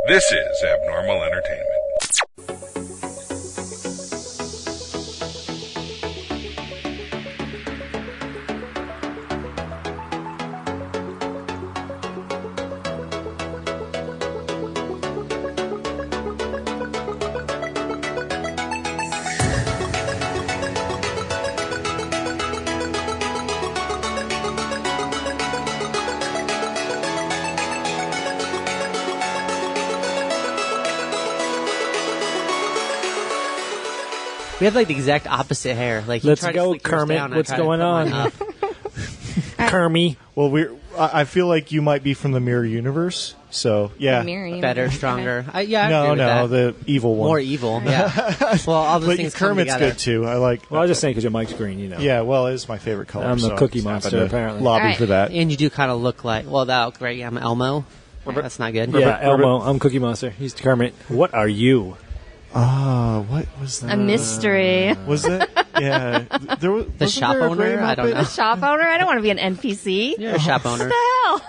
This is Abnormal Entertainment. We have like the exact opposite hair. Like, let's go, Kermit. What's going on? Kermit. Well, I feel like you might be from the Mirror Universe, so yeah. Better, stronger. I agree with no, that. the evil one. More evil. Yeah. Well, all the But things come Kermit's together. good too. I like. Well, I was just saying because your mic's green, you know. Yeah, well, it is my favorite color. I'm the so Cookie just Monster, happened to apparently. Lobby Right. for that. And you do kind of look like, well, that great. I'm Elmo. That's not good. Yeah, Elmo. I'm Cookie Monster. He's Kermit. What are you? What was that? A mystery. Was it? Yeah. There was The shop owner? I don't know. The shop owner? I don't want to be an NPC. You're a shop owner. What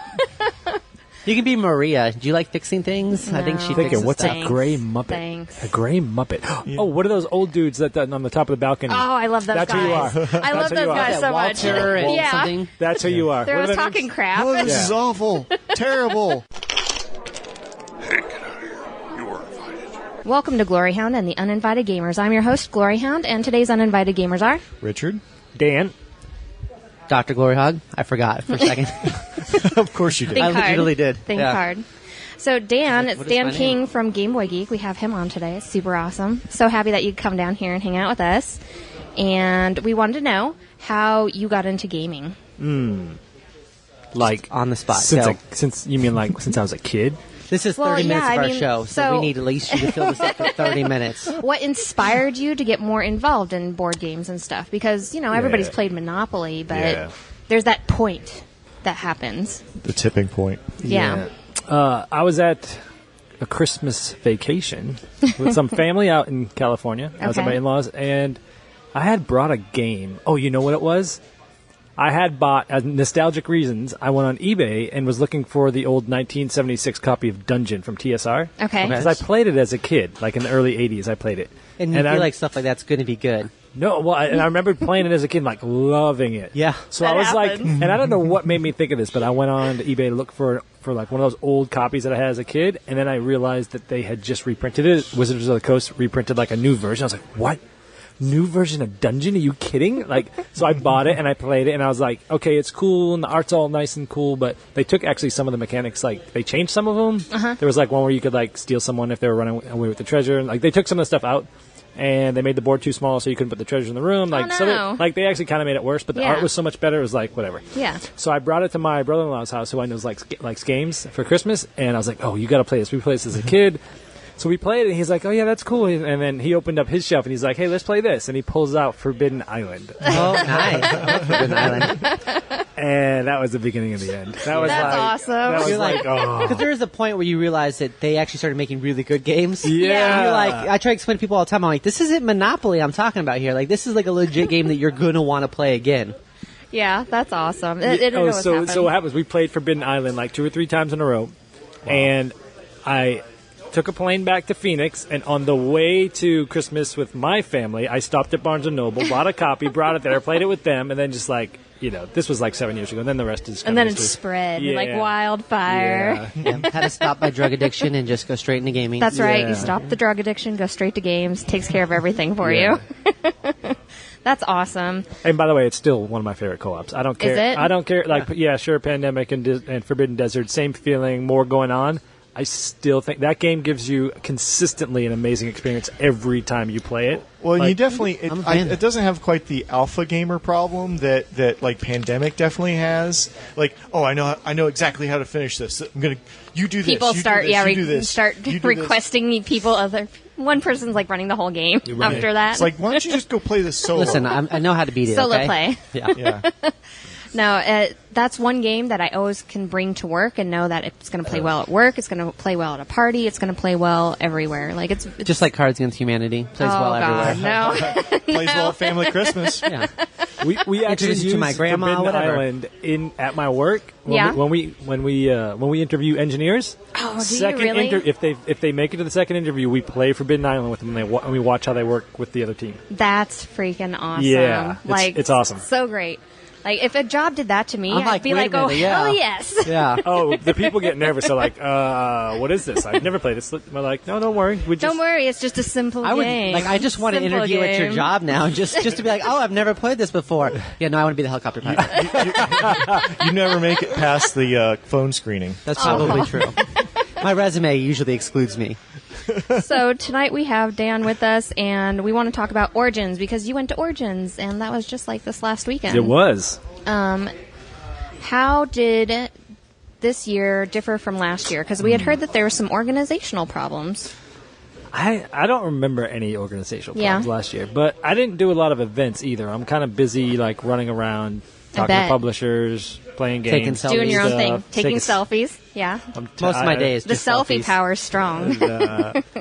the hell? You can be Maria. Do you like fixing things? I think she No. Thinking, fixes what's stuff. a gray Muppet? Thanks. A gray Muppet. Oh, what are those old dudes that on the top of the balcony? Oh, I love those That's guys. who you are. I love That's who those you are. guys Yeah, so much. Walter and Yeah. something. That's who you are. They're What are always their talking names? crap. Oh, this is awful. Terrible. Hey, get out of here. You are invited. Welcome to GloryHoundd and the Uninvited Gamers. I'm your host, GloryHoundd, and today's Uninvited Gamers are... Richard? Dan. Dr. GloryHoundd. I forgot for a second. Of course you did. Think I hard. literally did. Think Yeah. hard. So Dan, it's What is Dan my King name? from Game Boy Geek. We have him on today. It's super awesome. So happy that you could come down here and hang out with us. And we wanted to know how you got into gaming. Like On the spot. Since Go. since you mean like since I was a kid? This is 30 Well, minutes yeah, of I our mean, show, so so- we need at least you to fill this up for 30 minutes. What inspired you to get more involved in board games and stuff? Because, everybody's Yeah. played Monopoly, but Yeah. there's that point that happens. The tipping point. Yeah. I was at a Christmas vacation with some family out in California. I was at Okay. my in-laws, and I had brought a game. Oh, you know what it was? I had bought, as nostalgic reasons, I went on eBay and was looking for the old 1976 copy of Dungeon from TSR. Okay. Because I played it as a kid, like in the early 80s I played it. And you feel I, like stuff like that's going to be good. No, well, and I remember playing it as a kid, like loving it. Yeah. So That I was happens. like, and I don't know what made me think of this, but I went on to eBay to look for like one of those old copies that I had as a kid, and then I realized that they had just reprinted it. Wizards of the Coast reprinted like a new version. I was like, what? New version of Dungeon? Are you kidding? Like, so I bought it and I played it, and I was like, okay, it's cool and the art's all nice and cool, but they took actually some of the mechanics, like they changed some of them. There was like one where you could like steal someone if they were running away with the treasure, and like they took some of the stuff out. And they made the board too small, so you couldn't put the treasure in the room. Like, no. so they actually kind of made it worse, but the Yeah. art was so much better. It was like whatever. Yeah. So I brought it to my brother-in-law's house, who I know likes games for Christmas, and I was like, "Oh, you got to play this." We played this as a kid, so we played it. And he's like, "Oh yeah, that's cool." And then he opened up his shelf and he's like, "Hey, let's play this." And he pulls out Forbidden Island, Oh, nice. Forbidden Island. and that was the beginning of the end. That was That's like, awesome. That was You're like, oh Because there is a point where you realize that they actually started making really good games. yeah. You're like, I try to explain to people all the time. I'm like, this isn't Monopoly I'm talking about here. Like, this is like a legit game that you're gonna want to play again. Yeah, that's awesome. It always so happens. what happens? We played Forbidden Island like 2 or 3 times in a row, and I took a plane back to Phoenix, and on the way to Christmas with my family, I stopped at Barnes & Noble, bought a copy, brought it there, played it with them, and then just like, this was like 7 years ago, and then the rest is and then it history. spread Yeah. like wildfire. Yeah. Yeah, had to stop my drug addiction and just go straight into gaming. That's right. Yeah. You stop the drug addiction, go straight to games, takes care of everything for Yeah. you. That's awesome. And by the way, it's still one of my favorite co-ops. I don't care. Is it? I don't care. Like, yeah, sure, Pandemic and Forbidden Desert, same feeling, more going on. I still think that game gives you consistently an amazing experience every time you play it. Well, Like, you definitely I'm a fan. it doesn't have quite the alpha gamer problem that like Pandemic definitely has. Like, oh, I know exactly how to finish this. You do this. People you start do this, you do this, start you do this. requesting people one person's like running the whole game after that. It's like, why don't you just go play this solo? Listen, I know how to beat it. Solo okay? play. Yeah. yeah. No, that's one game that I always can bring to work and know that it's going to play well at work, it's going to play well at a party, it's going to play well everywhere. Like it's Just like Cards Against Humanity plays oh well God, everywhere. no. Plays well at Family Christmas. Yeah. we actually Introduce you to my use grandma, Forbidden whatever. Island at my work. Yeah. When we interview engineers. Oh, do you really? If they make it to the second interview, we play Forbidden Island with them, and we watch how they work with the other team. That's freaking awesome. Yeah, like it's awesome. So great. Like if a job did that to me, I'm I'd like, be wait like, a oh minute, yeah. hell yes. Yeah. Oh, the people get nervous. They're like, what is this? I've never played this. I'm like, no, don't worry. Don't worry, it's just a simple I would game. like. I just want to Simple interview at your game. job now, just to be like, oh, I've never played this before. Yeah, no, I want to be the helicopter pilot. You never make it past the phone screening. That's probably true. My resume usually excludes me. So tonight we have Dan with us, and we want to talk about Origins because you went to Origins, and that was just like this last weekend. It was. How did this year differ from last year? Because we had heard that there were some organizational problems. I don't remember any organizational problems Yeah. last year, but I didn't do a lot of events either. I'm kind of busy, like running around, talking to bet. publishers, playing games, Taking selfies. Doing your own thing. stuff, Taking selfies. Yeah. Most of my days, The just selfie selfies. power is strong.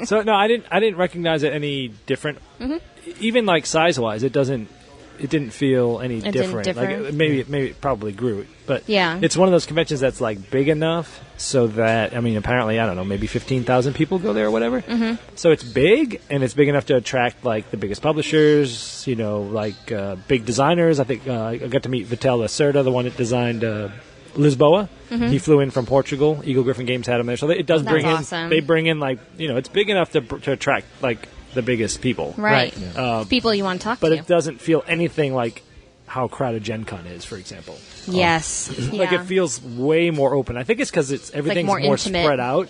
So no, I didn't recognize it any different. Mm-hmm. Even like size wise, it didn't feel any It didn't different. differ. Like maybe it probably grew, but Yeah. it's one of those conventions that's like big enough so that apparently I don't know, maybe 15,000 people go there or whatever. Mm-hmm. So it's big and it's big enough to attract like the biggest publishers, big designers. I think I got to meet Vitel Lacerda, the one that designed Lisboa. Mm-hmm. He flew in from Portugal. Eagle Griffin Games had him there, so it does That's bring awesome. in. They bring in it's big enough to attract like the biggest people. Right. Yeah. People you want to talk But to. it doesn't feel anything like how crowded Gen Con is, for example. Yes. Like Yeah. it feels way more open. I think it's because everything's more more intimate. spread out.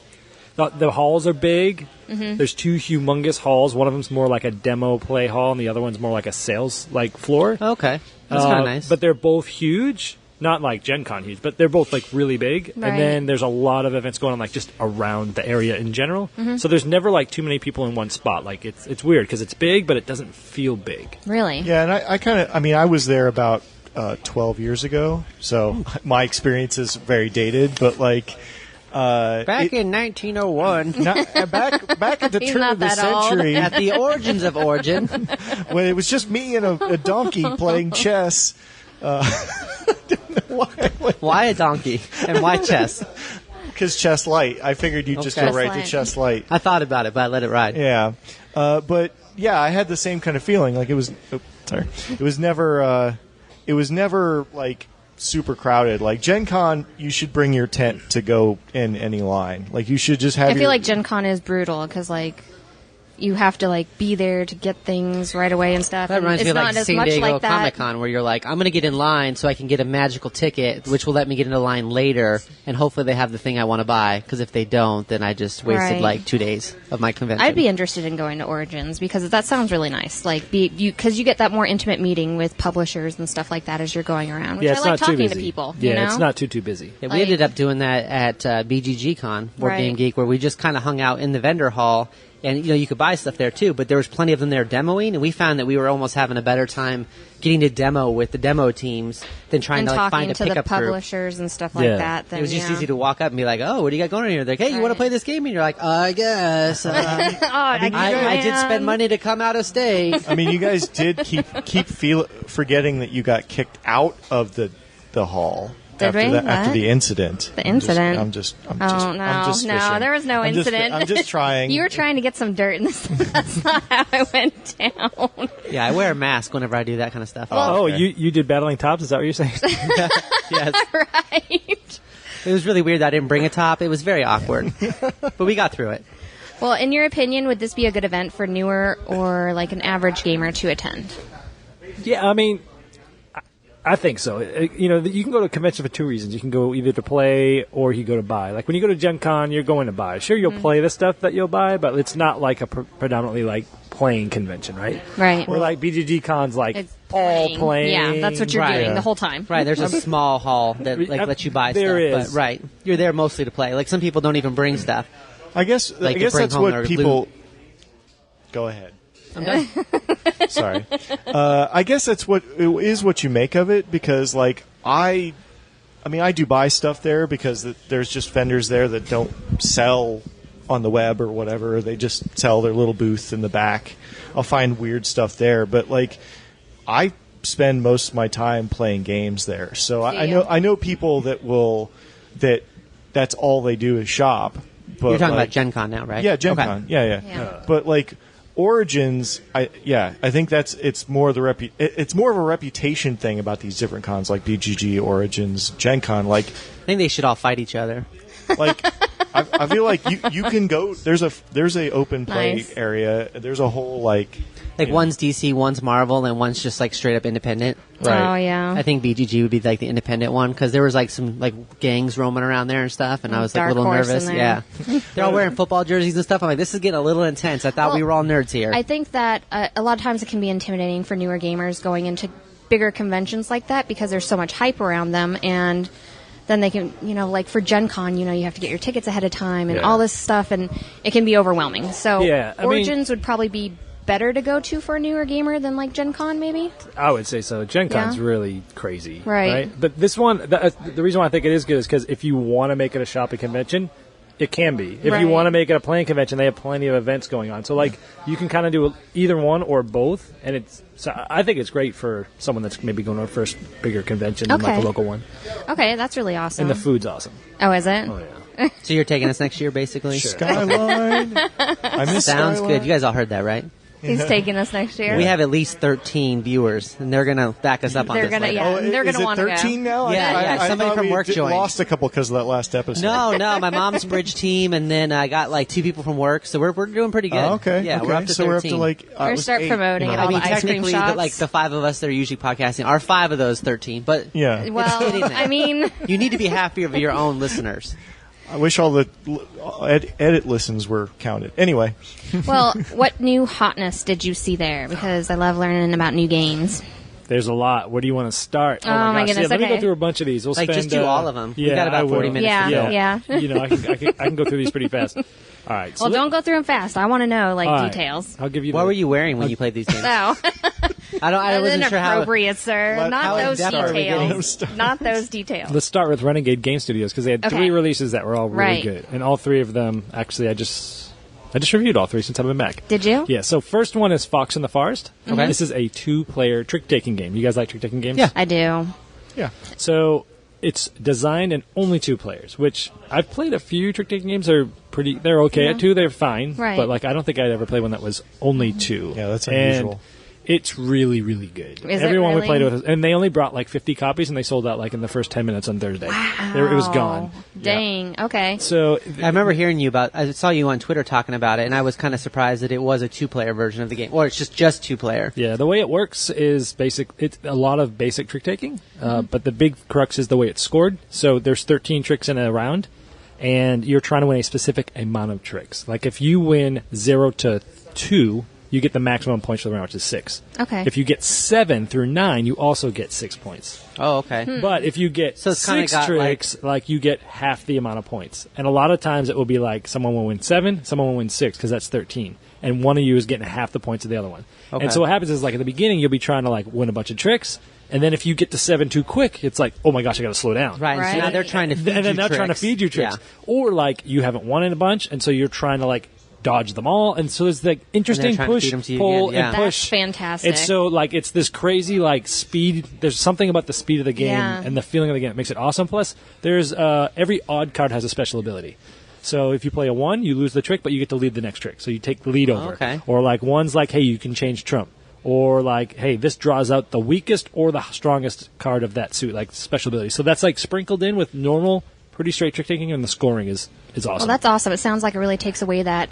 The halls are big. Mm-hmm. There's two humongous halls. One of them's more like a demo play hall, and the other one's more like a sales floor. Okay, that's kind of nice. But they're both huge. Not like Gen Con huge, but they're both like really big. Right. And then there's a lot of events going on like just around the area in general. Mm-hmm. So there's never like too many people in one spot. Like it's weird because it's big, but it doesn't feel big. Really? Yeah, and I was there about 12 years ago, so my experience is very dated, but like... Back in 1901, back at the He's turn not of the that old. century, at the origins of Origin, when it was just me and a donkey playing chess. why a donkey and why chess? Because chess light. I figured you'd just Okay. go right Chess to light. chess light. I thought about it, but I let it ride. Yeah, but yeah, I had the same kind of feeling. Like it was, it was never like super crowded. Like Gen Con, you should bring your tent to go in any line. Like you should just have. I feel like Gen Con is brutal because like you have to like be there to get things right away and stuff. That and reminds it's me of not like as San much Diego like that. Comic Con, where you're like, I'm going to get in line so I can get a magical ticket, which will let me get into line later, and hopefully they have the thing I want to buy. Because if they don't, then I just wasted Right. like 2 days of my convention. I'd be interested in going to Origins because that sounds really nice. Like, because you get that more intimate meeting with publishers and stuff like that as you're going around. Which Yeah, I it's like not too talking busy. to people. Yeah, you know? it's not too busy. Yeah, Like- we ended up doing that at BGG Con, Board Right. Game Geek, where we just kind of hung out in the vendor hall, and you could buy stuff there too. But there was plenty of them there demoing, and we found that we were almost having a better time getting to demo with the demo teams than trying and to like talking find a to the pickup group. publishers and stuff like Yeah. that. Then, It was just yeah. easy to walk up and be like, "Oh, what do you got going on here?" They're like, "Hey, you want to Right. play this game?" And you're like, "I guess." I did spend money to come out of state. I mean, you guys did keep forgetting that you got kicked out of the hall. Did we? After What? the incident. The incident? I'm just Oh, no, fishing. there was no I'm just- incident. I'm just trying. You were trying to get some dirt in this. That's not how it went down. Yeah, I wear a mask whenever I do that kind of stuff. Oh, okay. you did Battling Tops? Is that what you're saying? Yes. Right. It was really weird that I didn't bring a top. It was very awkward, but we got through it. Well, in your opinion, would this be a good event for newer or like an average gamer to attend? Yeah, I mean, I think so. You can go to a convention for two reasons. You can go either to play or you go to buy. Like when you go to Gen Con, you're going to buy. Sure, you'll play the stuff that you'll buy, but it's not like a predominantly like playing convention, right? Right. Or like BGG Con's like It's all playing. Yeah, that's what you're Right. doing the whole time. Right, there's a small hall that like lets you buy There stuff. is. But right, you're there mostly to play. Like some people don't even bring stuff. I guess Like to bring that's home what their people. Go ahead. I'm done. Sorry. I guess that's what you make of it, because like I mean I do buy stuff there because there's just vendors there that don't sell on the web or whatever. They just sell their little booth in the back. I'll find weird stuff there, but like I spend most of my time playing games there. So I you? know people that's all they do is shop. But You're talking about Gen Con now, right? Yeah, Gen Okay. Con. Yeah. Yeah. But like Origins, I think it's more of a reputation thing about these different cons like BGG, Origins, Gen Con. Like, I think they should all fight each other. like I feel like you can go. There's a open play Nice. area. There's a whole like One's DC, one's Marvel, and one's just like straight up independent. Right. Oh yeah. I think BGG would be like the independent one because there was like some like gangs roaming around there and stuff, and I was like a Dark little horse nervous. in Yeah, there. they're all wearing football jerseys and stuff. I'm like, this is getting a little intense. I thought we were all nerds here. I think that a lot of times it can be intimidating for newer gamers going into bigger conventions like that because there's so much hype around them, and then they can, like for Gen Con, you have to get your tickets ahead of time and all this stuff, and it can be overwhelming. So Yeah, I mean- Origins would probably be better to go to for a newer gamer than like Gen Con, maybe? I would say so. Gen Con's Yeah. really crazy. Right. But this one, the reason why I think it is good is because if you want to make it a shopping convention, it can be. If Right. you want to make it a playing convention, they have plenty of events going on. So, like, you can kind of do either one or both. And I think it's great for someone that's maybe going to a first bigger convention than like Okay. a local one. Okay, that's really awesome. And the food's awesome. Oh, is it? Oh, yeah. So you're taking us next year, basically. Skyline. I miss Sounds Skyline. good. You guys all heard that, right? He's taking us next year. We have at least 13 viewers, and they're gonna back us up on They're this. gonna- later. yeah. Oh, They're is gonna it wanna go. 13 now? Yeah, I somebody thought from we work joined. lost a couple because of that last episode. No, my mom's bridge team, and then I got like 2 people from work, so we're doing pretty good. Oh, okay. Yeah, okay. we're up to 13. So we're up to like. Or it was start 8, promoting it I all mean, the ice cream technically, shops. like the 5 of us that are usually podcasting are 5 of those 13. But Yeah. Well, getting there. I mean, you need to be happy of your own listeners. I wish all the edit listens were counted. Anyway, well, what new hotness did you see there? Because I love learning about new games. There's a lot. Where do you want to start? Oh, my gosh. goodness, Yeah, let me okay. go through a bunch of these. We'll Like, spend, just do all of them. We've Yeah, got about I will. 40 minutes Yeah, to fill. yeah. I can go through these pretty fast. All right. So Well, don't go through them fast. I want to know, like, all right. details. I'll give you. What were you wearing when you played these games? No, I wasn't sure how. inappropriate, sir. How Not those in-depth are we getting? details. Not those details. Let's start with Renegade Game Studios because they had Okay. 3 releases that were all really Right. good, and all 3 of them actually I just reviewed all 3 since I've been back. Did you? Yeah. So first one is Fox in the Forest. Okay. This is a 2-player trick-taking game. You guys like trick-taking games? Yeah. I do. yeah. So it's designed and only 2 players, which I've played a few trick-taking games. They're okay at 2. They're fine. Right. But like I don't think I'd ever play one that was only 2. Yeah, that's And unusual. it's really, really good. Is it Everyone we really? played with, and they only brought like 50 copies, and they sold out like in the first 10 minutes on Thursday. It was gone. Dang. Okay. So I remember hearing you about. I saw you on Twitter talking about it, and I was kind of surprised that it was a 2-player version of the game, or it's just 2-player. yeah, the way it works is basic. It's a lot of basic trick taking, but the big crux is the way it's scored. So there's 13 tricks in a round, and you're trying to win a specific amount of tricks. Like if you win 0 to 2, you get the maximum points for the round, which is 6. Okay. If you get 7 through 9, you also get 6 points. Oh, okay. But if you get So it's kinda 6 got, tricks, like you get half the amount of points. And a lot of times it will be like someone will win 7, someone will win 6 because that's 13. And one of you is getting half the points of the other one. Okay. And so what happens is like at the beginning you'll be trying to like win a bunch of tricks. And then if you get to 7 too quick, it's like, oh my gosh, I got to slow down. Right. And so Right. now they're trying to feed And then you they're tricks. trying to feed you tricks. Yeah. Or like you haven't won in a bunch, and so you're trying to like dodge them all. And so there's like interesting trying to push, feed 'em to you pull, again, yeah. and That's push. fantastic. It's so like it's this crazy like speed. There's something about the speed of the game Yeah. and the feeling of the game that makes it awesome. Plus, there's every odd card has a special ability. So if you play a 1, you lose the trick, but you get to lead the next trick. So you take the lead over. Okay. Or like 1's like, hey, you can change trump. Or like, hey, this draws out the weakest or the strongest card of that suit, like special ability. So that's like sprinkled in with normal, pretty straight trick taking, and the scoring is awesome. Well, that's awesome. It sounds like it really takes away that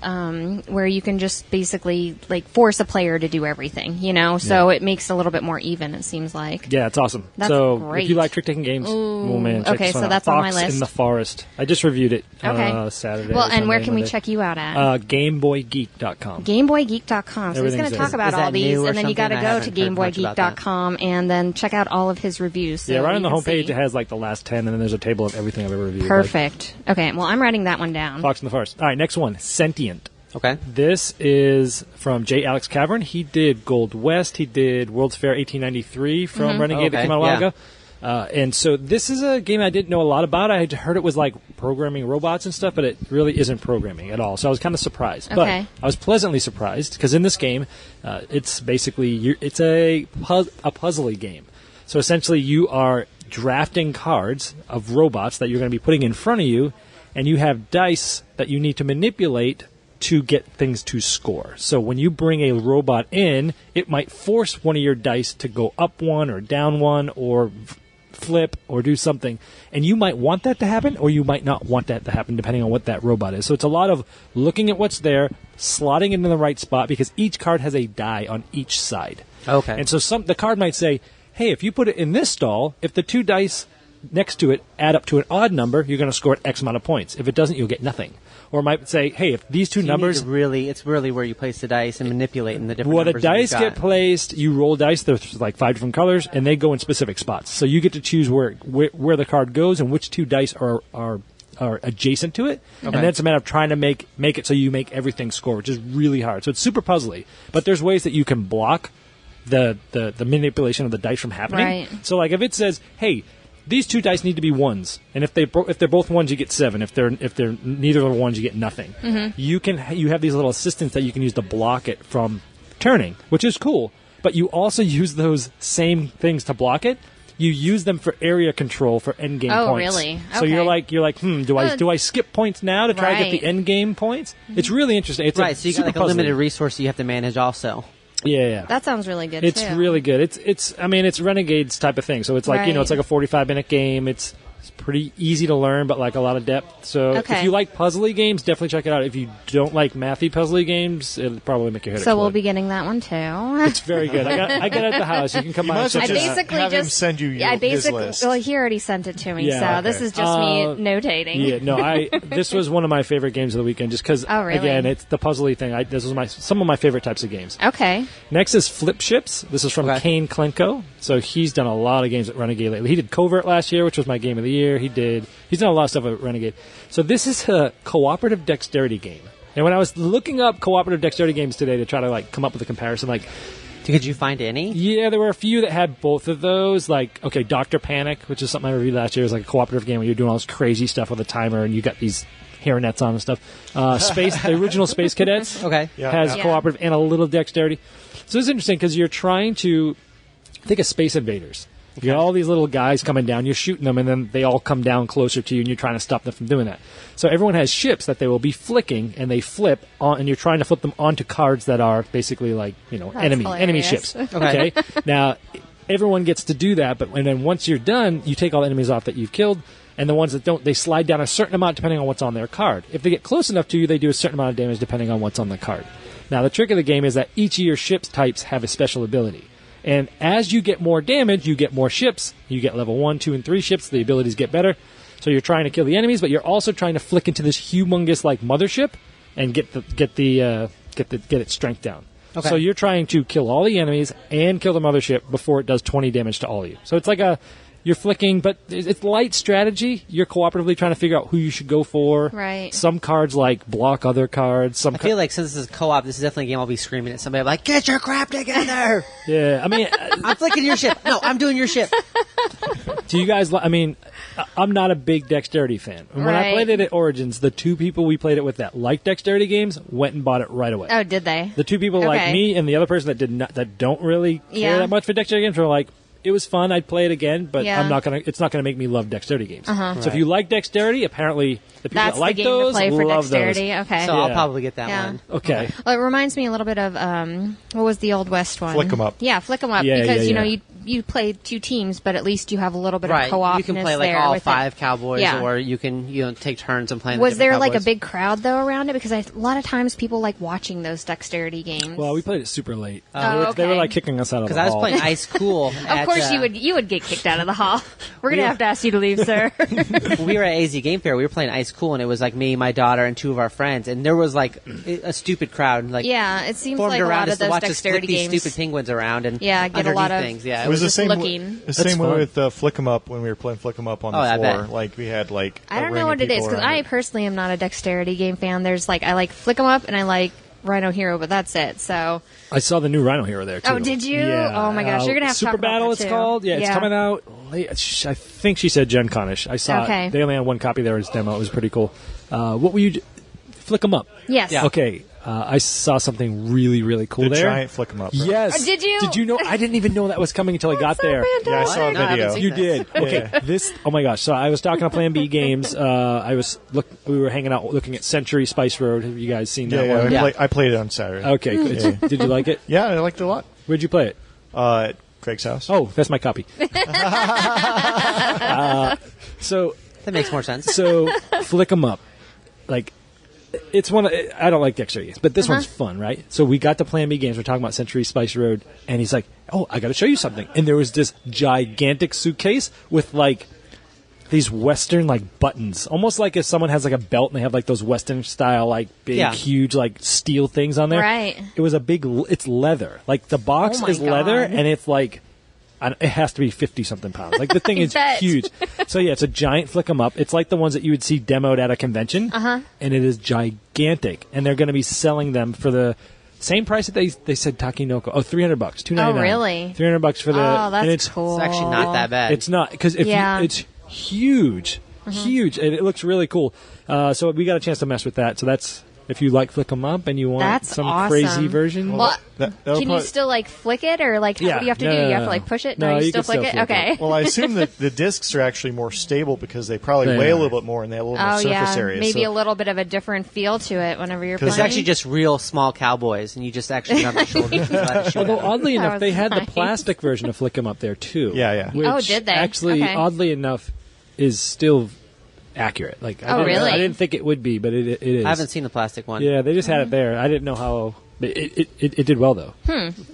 where you can just basically like force a player to do everything, So it makes it a little bit more even. It seems like. Yeah, it's awesome. That's so great. if you like trick taking games, oh man, check okay, this one so out. that's on my Fox list. in the Forest. I just reviewed it Okay. Saturday. Well, or and where Sunday, can we Monday. check you out at? GameBoyGeek.com. GameBoyGeek.com. So he's going Everything's to there. talk about Is that all these, new or and then you got to something? I go to haven't heard much about that. GameBoyGeek.com and then check out all of his reviews. So Yeah, right you on the can homepage see. it has like the last 10, and then there's a table of everything I've ever reviewed. Perfect. Okay, well, I'm writing that one down. Like Fox in the Forest. All right, next one, Sentient. Okay. This is from J. Alex Cavern. He did Gold West. He did World's Fair 1893 from Renegade that Okay, came out a while yeah. ago. And so this is a game I didn't know a lot about. I had heard it was like programming robots and stuff, but it really isn't programming at all. So I was kind of surprised. Okay. But I was pleasantly surprised because in this game, it's basically it's a puzzly game. So essentially, you are drafting cards of robots that you're going to be putting in front of you, and you have dice that you need to manipulate to get things to score. So when you bring a robot in, it might force one of your dice to go up one or down one or flip or do something. And you might want that to happen or you might not want that to happen depending on what that robot is. So it's a lot of looking at what's there, slotting it in the right spot because each card has a die on each side. Okay. And so the card might say, hey, if you put it in this stall, if the two dice next to it add up to an odd number, you're going to score X amount of points. If it doesn't, you'll get nothing. Or it might say, hey, if these two numbers... it's really where you place the dice and manipulate in the different well, the numbers that dice you've get got. placed, you roll dice, there's like 5 different colors, and they go in specific spots. So you get to choose where the card goes and which two dice are adjacent to it. Okay. And then it's a matter of trying to make it so you make everything score, which is really hard. So it's super puzzly. But there's ways that you can block the manipulation of the dice from happening. Right. So like if it says, hey, these two dice need to be ones, and if they're both ones, you get 7. If they're neither of the ones, you get nothing. Mm-hmm. You have these little assistants that you can use to block it from turning, which is cool. But you also use those same things to block it. You use them for area control for end game Oh, points. really? So Okay. you're like, do I skip points now to try to get Right. the end game points? It's really interesting. It's Right, so you got like a super limited puzzly. resource you have to manage also. Yeah. That sounds really good, It's too. really good. It's Renegades type of thing. So it's like, Right. it's like a 45-minute game. It's pretty easy to learn, but like a lot of depth. So Okay. if you like puzzly games, definitely check it out. If you don't like mathy puzzly games, it'll probably make your head So explode. we'll be getting that one, too. It's very good. I got it at the house. You can come You by might and as well check I it just out. basically have him just send you his list. Well, he already sent it to me, Yeah, so okay. this is just me notating. Yeah, no, this was one of my favorite games of the weekend just because, Oh, really? again, it's the puzzly thing. This was some of my favorite types of games. Okay. Next is Flip Ships. This is from Okay. Kane Klenko. So he's done a lot of games at Renegade lately. He did Covert last year, which was my game of the year. He's done a lot of stuff at Renegade. So this is a cooperative dexterity game. And when I was looking up cooperative dexterity games today to try to like come up with a comparison, like, Could you find any? yeah, there were a few that had both of those. Like, okay, Dr. Panic, which is something I reviewed last year, is like a cooperative game where you're doing all this crazy stuff with a timer and you got these hairnets on and stuff. The original Space Cadets Okay. Yeah. has Yeah. cooperative and a little dexterity. So it's interesting because you're trying to think of Space Invaders. You got all these little guys coming down, you're shooting them, and then they all come down closer to you, and you're trying to stop them from doing that. So everyone has ships that they will be flicking, and they flip on, and you're trying to flip them onto cards that are basically like, enemy hilarious. ships. Okay. Okay? Now, everyone gets to do that, and then once you're done, you take all the enemies off that you've killed, and the ones that don't, they slide down a certain amount depending on what's on their card. If they get close enough to you, they do a certain amount of damage depending on what's on the card. Now, the trick of the game is that each of your ship's types have a special ability. And as you get more damage, you get more ships. You get level 1, 2, and 3 ships. The abilities get better. So you're trying to kill the enemies, but you're also trying to flick into this humongous like mothership and get its strength down. Okay. So you're trying to kill all the enemies and kill the mothership before it does 20 damage to all of you. So it's like you're flicking, but it's light strategy. You're cooperatively trying to figure out who you should go for. Right. Some cards like block other cards. I feel like since this is co-op, this is definitely a game I'll be screaming at somebody. I'm like, get your crap together! Yeah, I mean, I'm flicking your ship. No, I'm doing your ship. do you guys? I'm not a big dexterity fan. And when I Right. played it at Origins, the 2 people we played it with that liked dexterity games went and bought it right away. Oh, did they? The 2 people like Okay. me and the other person that did not, that don't really care Yeah. that much for dexterity games were like, it was fun. I'd play it again, but Yeah. it's not gonna make me love dexterity games. Uh-huh. So if you like dexterity, apparently the people That's that like the game those to play for love dexterity. Okay. So I'll Yeah. probably get that Yeah. one. those. Okay. Well, it reminds me a little bit of what was the Old West one? Flick 'em Up. Yeah, Flick 'em Up. Yeah, because yeah, yeah. you play 2 teams, but at least you have a little bit Right. of co-opness You can play like there all with 5 it. cowboys, Yeah. or you can take turns and play. Was there like a cowboys. big crowd though around it? Because a lot of times people like watching those dexterity games. Well, we played it super late. Oh, They were okay. like kicking us out of the Because I was hall. playing Ice Cool. of course you would get kicked out of the hall. We're gonna have to ask you to leave, sir. When we were at AZ Game Fair, we were playing Ice Cool, and it was like me, my daughter, and 2 of our friends, and there was like a stupid crowd, like Yeah, it seems formed like a around lot us of to those watch us flick dexterity these games. stupid penguins around and Yeah, get a lot underneath of- things. Yeah, It was the just same. looking. The same way fun. with Flick 'em Up when we were playing Flick 'em Up on the Oh, I floor. bet. Like we had like. I a don't ring know of what it is people because around I it. personally am not a dexterity game fan. There's like I like Flick 'em Up and I like Rhino Hero, but that's it. So. I saw the new Rhino Hero there too. Oh, did you? Yeah. Oh my gosh, you're gonna have to Super talk about Battle. that It's too. called. Yeah, it's coming out late. I think she said Gen Con-ish. I saw Okay. it. They only had one copy there as demo. It was pretty cool. What were you? Flick them up. Yes. Yeah. Okay. I saw something really, really cool The there. giant flick 'em up. Right? Yes. Did you? Did you know? I didn't even know that was coming until I got so there. fantastic. Yeah, I saw a No, I haven't video. seen You this. did. Okay. This. Oh my gosh. So I was talking to Plan B Games. We were hanging out looking at Century Spice Road. Have you guys seen that one? Yeah. I played it on Saturday. Okay. Good. Did you like it? Yeah, I liked it a lot. Where'd you play it? At Craig's house. Oh, that's my copy. So That makes more sense. So flick 'em up. Like, it's one. I don't like Dexter games, but this one's fun, right? So we got to Plan B Games. We're talking about Century Spice Road, and he's like, "Oh, I got to show you something." And there was this gigantic suitcase with like these Western like buttons, almost like if someone has like a belt and they have like those Western style like big, Yeah. huge like steel things on there. Right. It was a big. It's leather. Like the box Oh my is leather, God. and it's like. It has to be 50-something pounds. Like, the thing I is bet. huge. So, yeah, it's a giant flick 'em up. It's like the ones that you would see demoed at a convention. And it is gigantic. And they're going to be selling them for the same price that they said Takinoko. Oh, $300, $299. Oh, really? $300 for the. Oh, that's and it's, cool. It's actually not that bad. It's not because if Yeah. it's huge, huge, and it looks really cool. So we got a chance to mess with that. So that's if you like flick 'em up and you want That's some awesome. crazy version. Well, that'll can you probably- still like flick it, or like Yeah. what do you have to No, do? no, You have no. to like push it. No, you you still can still flick it. flick it. Okay. Well, I assume that the discs are actually more stable because they probably They weigh a are. little bit more and they have a little more Oh surface yeah, area. maybe so a little bit of a different feel to it whenever you're playing. It's actually just real small cowboys, and you just actually have the shoulders. and let it shoot Although out. oddly That enough, was they had the nice. plastic version of Flick 'em Up there too. Yeah, yeah. Which Oh, did they? Actually, Okay. oddly enough, is still accurate. Like, Oh, really? I didn't think it would be, but it is. I haven't seen the plastic one. Yeah, they just had it there. I didn't know how. It did well though.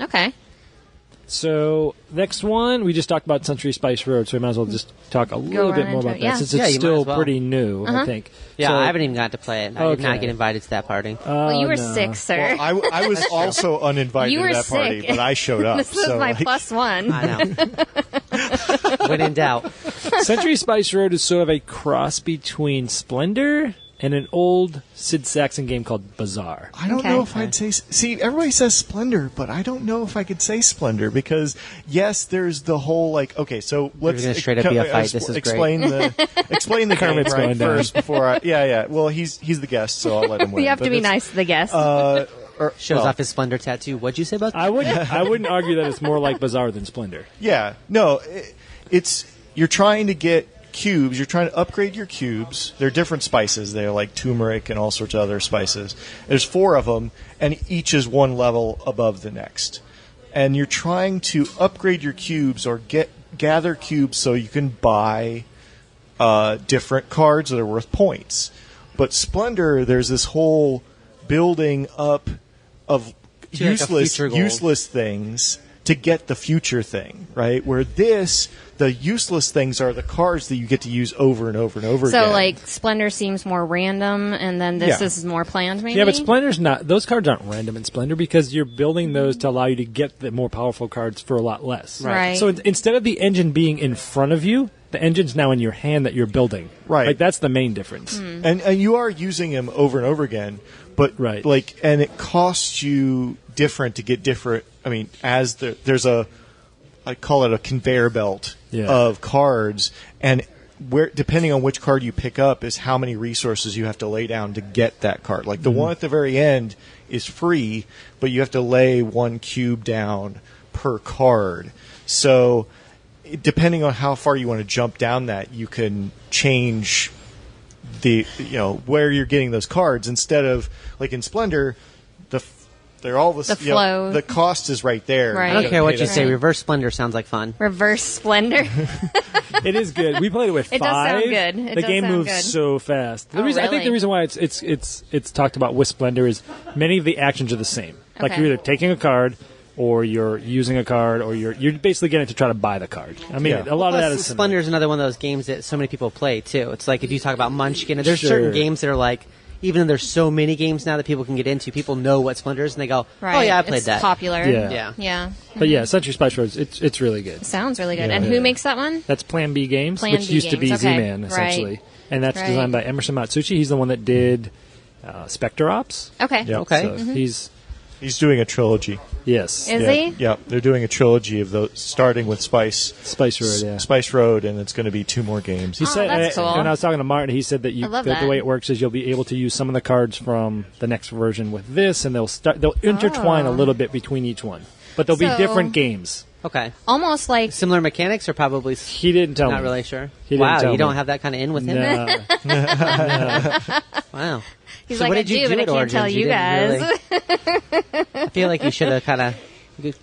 Okay. So next one, we just talked about Century Spice Road, so we might as well just talk a little right bit more into about it, that yeah. since Yeah, it's you might still as well. pretty new. I think. Yeah, So- I haven't even got to play it. I did not Okay. get invited to that party. Well, you were no. sick, sir. Well, I was also uninvited You to were that party, sick. but I showed up. This is so my like, plus one. I know. When in doubt. Century Spice Road is sort of a cross between Splendor and an old Sid Saxon game called Bazaar. I don't Okay. know if I'd say. See, everybody says Splendor, but I don't know if I could say Splendor because yes, there's the whole like. Okay, so let's gonna straight up be a fight. This is great. explain the game Kermit's right going down. first before I. Yeah. Well, he's the guest, so I'll let him win. You have But to be it's- nice to the guests. Shows off his Splendor tattoo. What'd you say about that? I wouldn't argue that it's more like Bazaar than Splendor. Yeah, no, it's you're trying to get cubes. You're trying to upgrade your cubes. They're different spices. They're like turmeric and all sorts of other spices. There's 4 of them, and each is one level above the next. And you're trying to upgrade your cubes or gather cubes so you can buy different cards that are worth points. But Splendor, there's this whole building up of To like a future goal. useless things to get the future thing, right? Where the useless things are the cards that you get to use over and over and over so again. like Splendor seems more random, and then this Yeah. is more planned. Maybe. Yeah, but Splendor's not. Those cards aren't random in Splendor because you're building those to allow you to get the more powerful cards for a lot less. Right. So instead of the engine being in front of you, the engine's now in your hand that you're building. Right. Like that's the main difference. and you are using them over and over again, but Right. like, and it costs you different to get different. I mean, there's I call it a conveyor belt Yeah. of cards, and where depending on which card you pick up is how many resources you have to lay down to get that card. Like the one at the very end is free, but you have to lay 1 cube down per card. So depending on how far you want to jump down that, you can change where you're getting those cards. Instead of like in Splendor, they're all The you know, flow. the cost is right there. Right. I You don't gotta care what pay you that. say. Reverse Splendor sounds like fun. Reverse Splendor. It is good. We played it with 5. It does sound good. It the does game sound moves good. so fast. The Oh, reason I think really? the reason why it's talked about with Splendor is many of the actions are the same. Like Okay. you're either taking a card or you're using a card or you're basically getting it to try to buy the card. I mean, Yeah. a lot of that Plus, is similar. Splendor is another one of those games that so many people play too. It's like if you talk about Munchkin, there's Sure. certain games that are like, even though there's so many games now that people can get into, people know what Splendor is and they go, Right. "Oh yeah, I played it's that." Popular. Yeah. Yeah. Yeah. But yeah, Century Spice Roads, it's really good. Sounds really good. Yeah. And who makes that one? That's Plan B Games, Plan which B used to be Games, okay. Z-Man, essentially. Right. And that's Right. designed by Emerson Matsuchi. He's the one that did Spectre Ops. Okay. Yep. Okay. So He's doing a trilogy. yes, Is yeah, he? Yeah, they're doing a trilogy of those, starting with Spice Road. Yeah. Spice Road, and it's going to be 2 more games. He said, that's cool. when I was talking to Martin, he said that I love the that. way it works is you'll be able to use some of the cards from the next version with this, and they'll intertwine a little bit between each one, but they'll be So- different games. Okay. Almost like Similar mechanics, or probably He didn't tell not me. really sure. He didn't Wow, tell you don't me. have that kind of in with him. No. Wow. he's So like what I did you do, do but I at can't tell Origins? you didn't guys. really- I feel like you should have kind of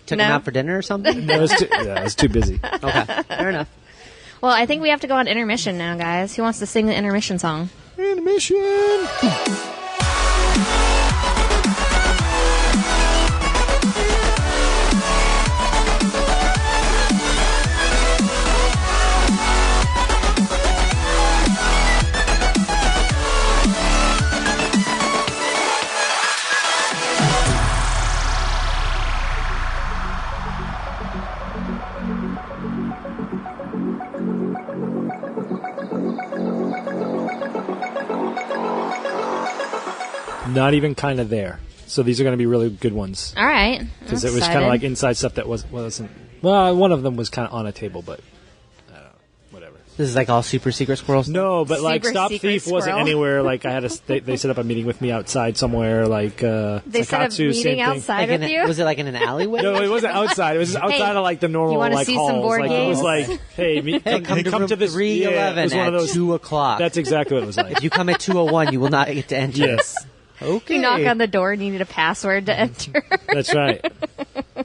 took No. him out for dinner or something. No, I was too busy. Okay, fair enough. Well, I think we have to go on intermission now, guys. Who wants to sing the intermission song? Animation! Not even kind of there. So these are going to be really good ones. All right. Because it was kind of like inside stuff that wasn't. Well, one of them was kind of on a table, but I don't know, whatever. This is like all super secret squirrels. No, but like Super Stop secret Thief wasn't squirrel. anywhere. Like I had they set up a meeting with me outside somewhere. Like They set up Sakatsu, meeting same thing. outside Like with in you. was it like in an alleyway? No, it wasn't outside. It was outside Hey, of like the normal you wanna like see halls. some board like it was games? like, hey, come to this 311 Yeah, it was one at of those. 2 o'clock. That's exactly what it was like. If you come at 2:01, you will not get to enter. Yes, Okay. You knock on the door and you need a password to enter. that's right. All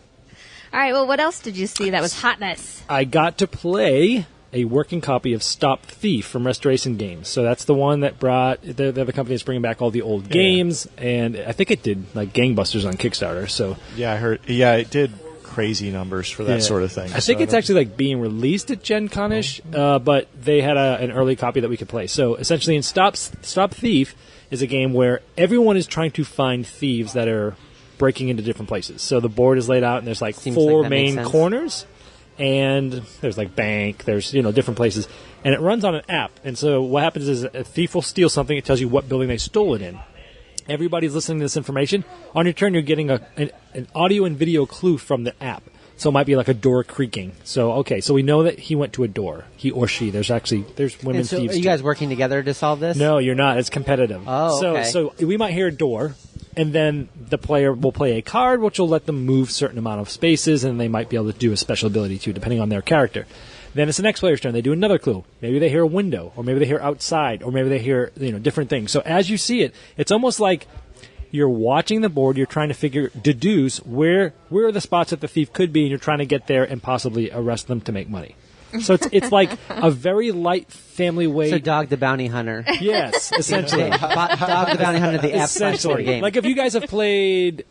right. Well, what else did you see that was hotness? I got to play a working copy of Stop Thief from Restoration Games. So that's the one that brought the company that's bringing back all the old games, and I think it did like gangbusters on Kickstarter. So Yeah, I heard. Yeah, it did crazy numbers for that yeah. sort of thing. I think so it's actually like being released at Gen Con-ish, but they had an early copy that we could play. So essentially, in Stop Thief is a game where everyone is trying to find thieves that are breaking into different places. So the board is laid out, and there's like Seems 4 like that makes main sense. corners, and there's like bank, there's different places, and it runs on an app. And so what happens is a thief will steal something. It tells you what building they stole it in. Everybody's listening to this information. On your turn, you're getting an audio and video clue from the app. So it might be like a door creaking. So okay, so we know that he went to a door. He or she. There's women And so thieves. are you too. guys working together to solve this? No, you're not. It's competitive. Oh, okay. So we might hear a door, and then the player will play a card, which will let them move certain amount of spaces, and they might be able to do a special ability too, depending on their character. Then it's the next player's turn. They do another clue. Maybe they hear a window, or maybe they hear outside, or maybe they hear different things. So as you see it, it's almost like you're watching the board. You're trying to deduce where are the spots that the thief could be, and you're trying to get there and possibly arrest them to make money. So it's like a very light family way. So Dog the Bounty Hunter. Yes, essentially. Dog the Bounty Hunter, the app slash board Essentially. game. Like if you guys have played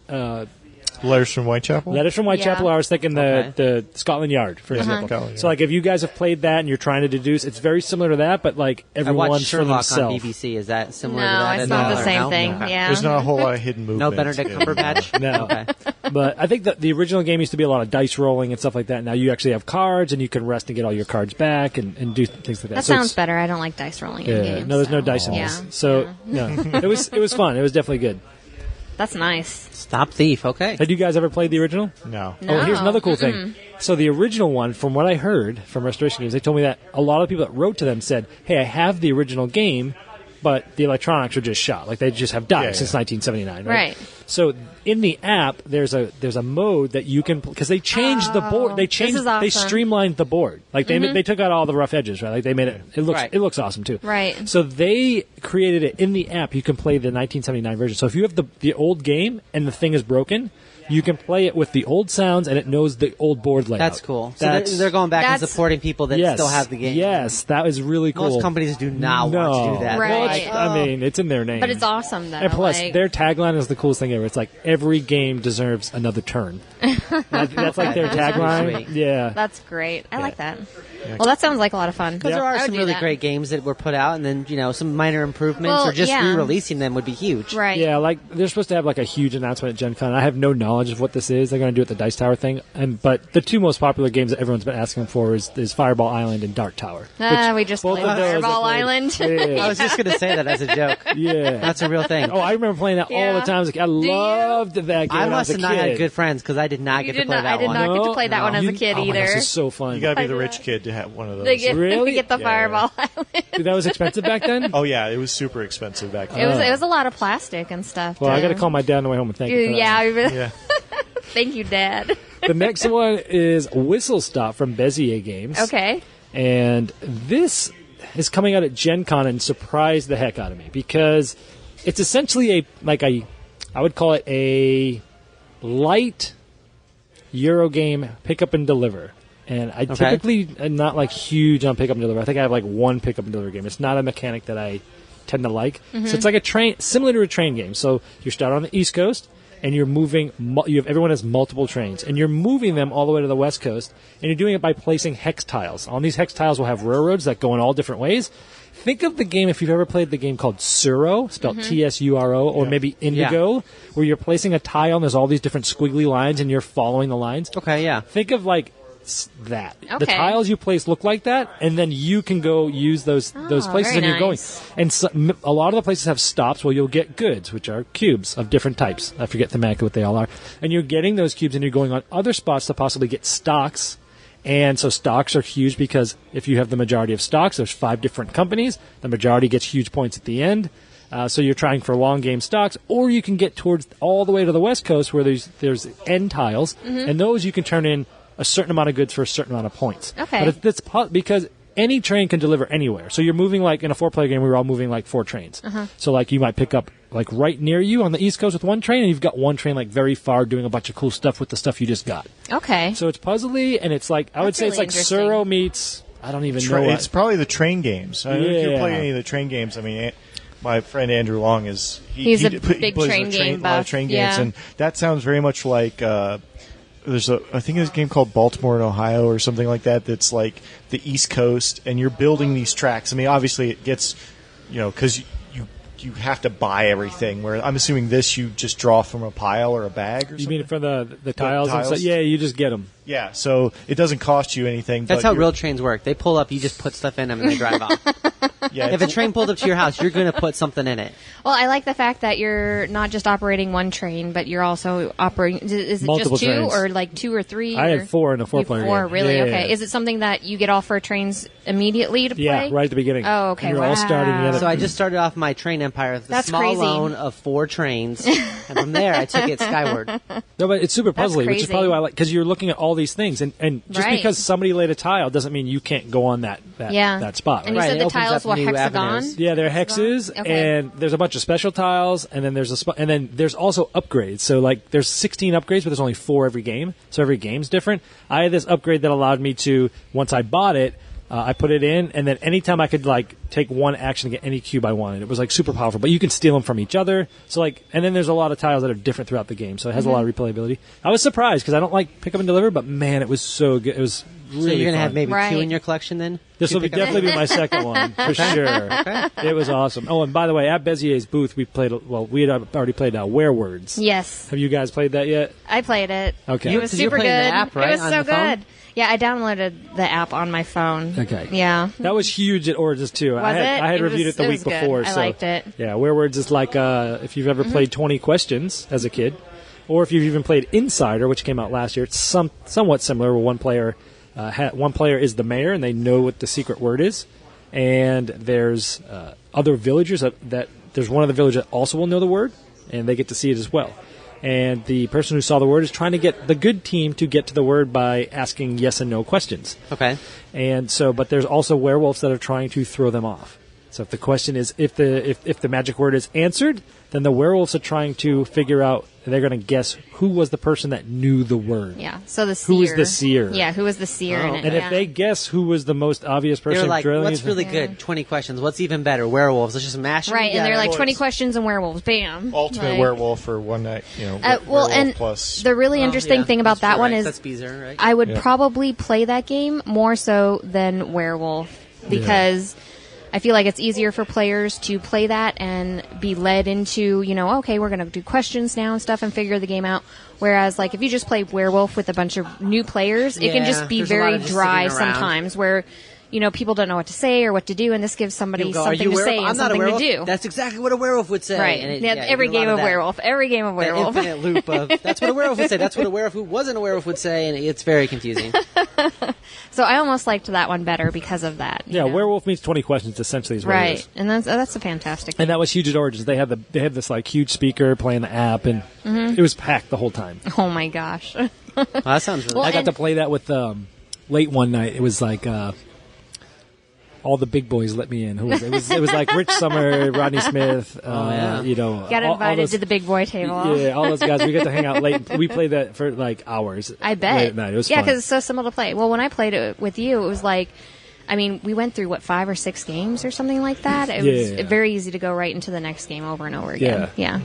Letters from Whitechapel. Letters from Whitechapel, Yeah. I was thinking Okay. the Scotland Yard, for example. Scotland Yard. So like if you guys have played that and you're trying to deduce, it's very similar to that, but like I everyone's watched for Sherlock on themselves. BBC. Is that similar to No, that? it's at not all, the or same no? thing. Okay. Yeah. There's not a whole lot of hidden movement. No Benedict in- Cumberbatch? No. Okay. But I think that the original game used to be a lot of dice rolling and stuff like that. Now you actually have cards, and you can rest and get all your cards back and do things like that. That So sounds it's- better. I don't like dice rolling in games. No, there's no so- dice in Yeah. this. So no, it was fun. It was definitely good. That's nice. Stop Thief. Okay. Had you guys ever played the original? No. Oh, here's No. another cool thing. So the original one, from what I heard from Restoration Games, they told me that a lot of people that wrote to them said, "Hey, I have the original game, but the electronics are just shot. Like they just have died Yeah, since yeah. 1979." Right. So in the app, there's a mode that you can, because they changed the board. They changed. is awesome. They streamlined the board. Like they took out all the rough edges. Right. Like they made it. Right. It looks awesome too. Right. So they created it in the app. You can play the 1979 version. So if you have the old game and the thing is broken, you can play it with the old sounds, and it knows the old board layout. That's cool. So they're going back and That's- supporting people that Yes. still have the game. Yes, that was really cool. Most companies do not no. want to do that. Right. Well, They're like, I mean, it's in their name. But it's awesome, though. And plus, like, their tagline is the coolest thing ever. It's like, every game deserves another turn. That's like their That's pretty tagline. sweet. Yeah. that's great. I like that. Well, that sounds like a lot of fun. Because there I are would some do really that. great games that were put out, and then some minor improvements Well, or just yeah. re-releasing them would be huge. Right. Yeah, like they're supposed to have like a huge announcement at Gen Con. I have no knowledge of what this is. They're going to do it the Dice Tower thing, but the two most popular games that everyone's been asking for is Fireball Island and Dark Tower. We just both played of those Fireball I played. Island. Yeah. I was just going to say that as a joke. Yeah. That's a real thing. Oh, I remember playing that all Yeah. the time. I loved that game. I when must was have a not kid. had good friends because I did not get to play that I did one. not get to No, play that one as a kid oh my either. gosh, it's so fun. You got to be the I- rich kid to have one of those. They get, Really? get the Yeah. Fireball Island. Dude, that was expensive back then? Oh yeah, it was super expensive back then. It was a lot of plastic and stuff. Well, I got to too. call my dad on the way home and thank you for that. Yeah. Yeah. Thank you, Dad. The next one is Whistle Stop from Bezier Games. Okay. And this is coming out at Gen Con and surprised the heck out of me because it's essentially I would call it a light Euro game pick up and deliver. And I typically am not like huge on pick up and deliver. I think I have like one pick up and deliver game. It's not a mechanic that I tend to like. So it's like a train, similar to a train game. So you start on the East Coast and you're moving. Everyone has multiple trains and you're moving them all the way to the West Coast. And you're doing it by placing hex tiles. On these hex tiles will have railroads that go in all different ways. Think of the game if you've ever played the game called Tsuro, spelled Tsuro, or maybe Indigo, where you're placing a tile and there's all these different squiggly lines and you're following the lines. Okay, yeah. Think of like that. The Okay. tiles you place look like that, and then you can go use those places, very and you're going. nice. And so, a lot of the places have stops where you'll get goods, which are cubes of different types. I forget thematically what they all are. And you're getting those cubes, and you're going on other spots to possibly get stocks. And so stocks are huge because if you have the majority of stocks, there's 5 different companies. The majority gets huge points at the end. So you're trying for long game stocks, or you can get towards all the way to the West Coast where there's end tiles, and those you can turn in a certain amount of goods for a certain amount of points. Okay. But it's because any train can deliver anywhere. So you're moving like in a 4-player game, we were all moving like 4 trains. So like you might pick up like right near you on the East Coast with one train, and you've got one train like very far doing a bunch of cool stuff with the stuff you just got. Okay. So it's puzzly, and it's like I would That's say it's really like interesting. Tsuro meets I don't even know what. It's probably the train games. I mean, if you Yeah. play any of the train games, I mean, my friend Andrew Long is He's a he big plays train game a lot of buff. train Yeah. games, and that sounds very much like. I think there's a game called Baltimore in Ohio or something like that. That's like the East Coast, and you're building these tracks. I mean, obviously it gets, because you have to buy everything. Where I'm assuming this you just draw from a pile or a bag or You something. mean for the tiles? And tiles? stuff? Yeah, you just get them. Yeah, so it doesn't cost you anything. That's but how you're- real trains work. They pull up, you just put stuff in them, and they drive off. Yeah, If a train pulled up to your house, you're going to put something in it. Well, I like the fact that you're not just operating one train, but you're also operating. Is it Multiple just 2 trains. or like 2 or 3? I had 4 in a You have 4-player 4, game. really? Yeah. Okay. Is it something that you get all 4 trains immediately to play? Yeah, right at the beginning. Oh, okay. And you're all starting Wow. together. So I just started off my train empire with a That's small crazy. loan of 4 trains, and from there I took it skyward. No, but it's super That's puzzly, which is crazy. probably why I like because you're looking at all these things, and just Right. because somebody laid a tile doesn't mean you can't go on that spot. And right? you Right, said it the opens tiles up were new hexagon? avenues. Yeah, they're hexes, Okay. and there's a bunch of special tiles, and then there's and then there's also upgrades. So like there's 16 upgrades, but there's only 4 every game. So every game's different. I had this upgrade that allowed me to once I bought it, I put it in, and then anytime I could like take one action to get any cube I wanted. It was like super powerful, but you can steal them from each other. So like, and then there's a lot of tiles that are different throughout the game, so it has a lot of replayability. I was surprised because I don't like pick up and deliver, but man, it was so good. It was really So you're going to fun. have maybe 2 Right. in your collection then? This will be definitely be my second one for sure. It was awesome. Oh, and by the way, at Bezier's booth, we had already played Werewords. Yes. Have you guys played that yet? I played it. Okay. It was 'Cause you're super good. playing the app, right, It was on so the phone? good. Yeah, I downloaded the app on my phone. Okay. Yeah. That was huge at Origins too. I had it? reviewed was- it the it week was good. before. I so liked it. Yeah, Werewords is like if you've ever played 20 Questions as a kid, or if you've even played Insider, which came out last year. It's somewhat similar. Where one player is the mayor, and they know what the secret word is, and there's other villagers that there's one of the villagers that also will know the word, and they get to see it as well. And the person who saw the word is trying to get the good team to get to the word by asking yes and no questions. Okay. And so, but there's also werewolves that are trying to throw them off. So if the question is if the magic word is answered, then the werewolves are trying to figure out. They're going to guess who was the person that knew the word. Yeah. So the seer. Who was the seer? Yeah. Who was the seer? Oh. In it, And if they guess who was the most obvious person, They're like, drilling what's is- really good? 20 questions. What's even better? Werewolves. Let's just mash them right, and together. they're like Well, 20 it's- questions and werewolves. Bam. Ultimate Like- werewolf for one night. Well, well, and plus. the really interesting thing about that one is that's Beezer, right? I would Yeah. probably play that game more so than werewolf because I feel like it's easier for players to play that and be led into, okay, we're going to do questions now and stuff and figure the game out. Whereas, like, if you just play werewolf with a bunch of new players, it can Yeah, just be there's a lot very of just dry sitting around. sometimes where, people don't know what to say or what to do, and this gives somebody People go, "Are something you to a say werewolf? and I'm not a something to werewolf." do. That's exactly what a werewolf would say. Right. And it- Yeah, you every get a lot game of that- werewolf. Every game of That werewolf. infinite loop of that's what a werewolf would say. That's what a werewolf who wasn't a werewolf would say, and it's very confusing. So I almost liked that one better because of that. you Yeah, know? werewolf means 20 questions essentially is what it Right, is. and that's a fantastic. And that was huge at Origins. They had this like huge speaker playing the app, and it was packed the whole time. Oh my gosh. Well, that sounds really. Well, I got and- to play that with late one night. It was like all the big boys let me in. Who was it? It was like Rich Sommer, Rodney Smith. yeah. Got all invited those, to the big boy table. Yeah, all those guys. We got to hang out late. We played that for like hours. I bet. Late at night. It was yeah, fun. because it's so simple to play. Well, when I played it with you, it was like, we went through 5 or 6 games or something like that. It was Yeah. very easy to go right into the next game over and over again. Yeah.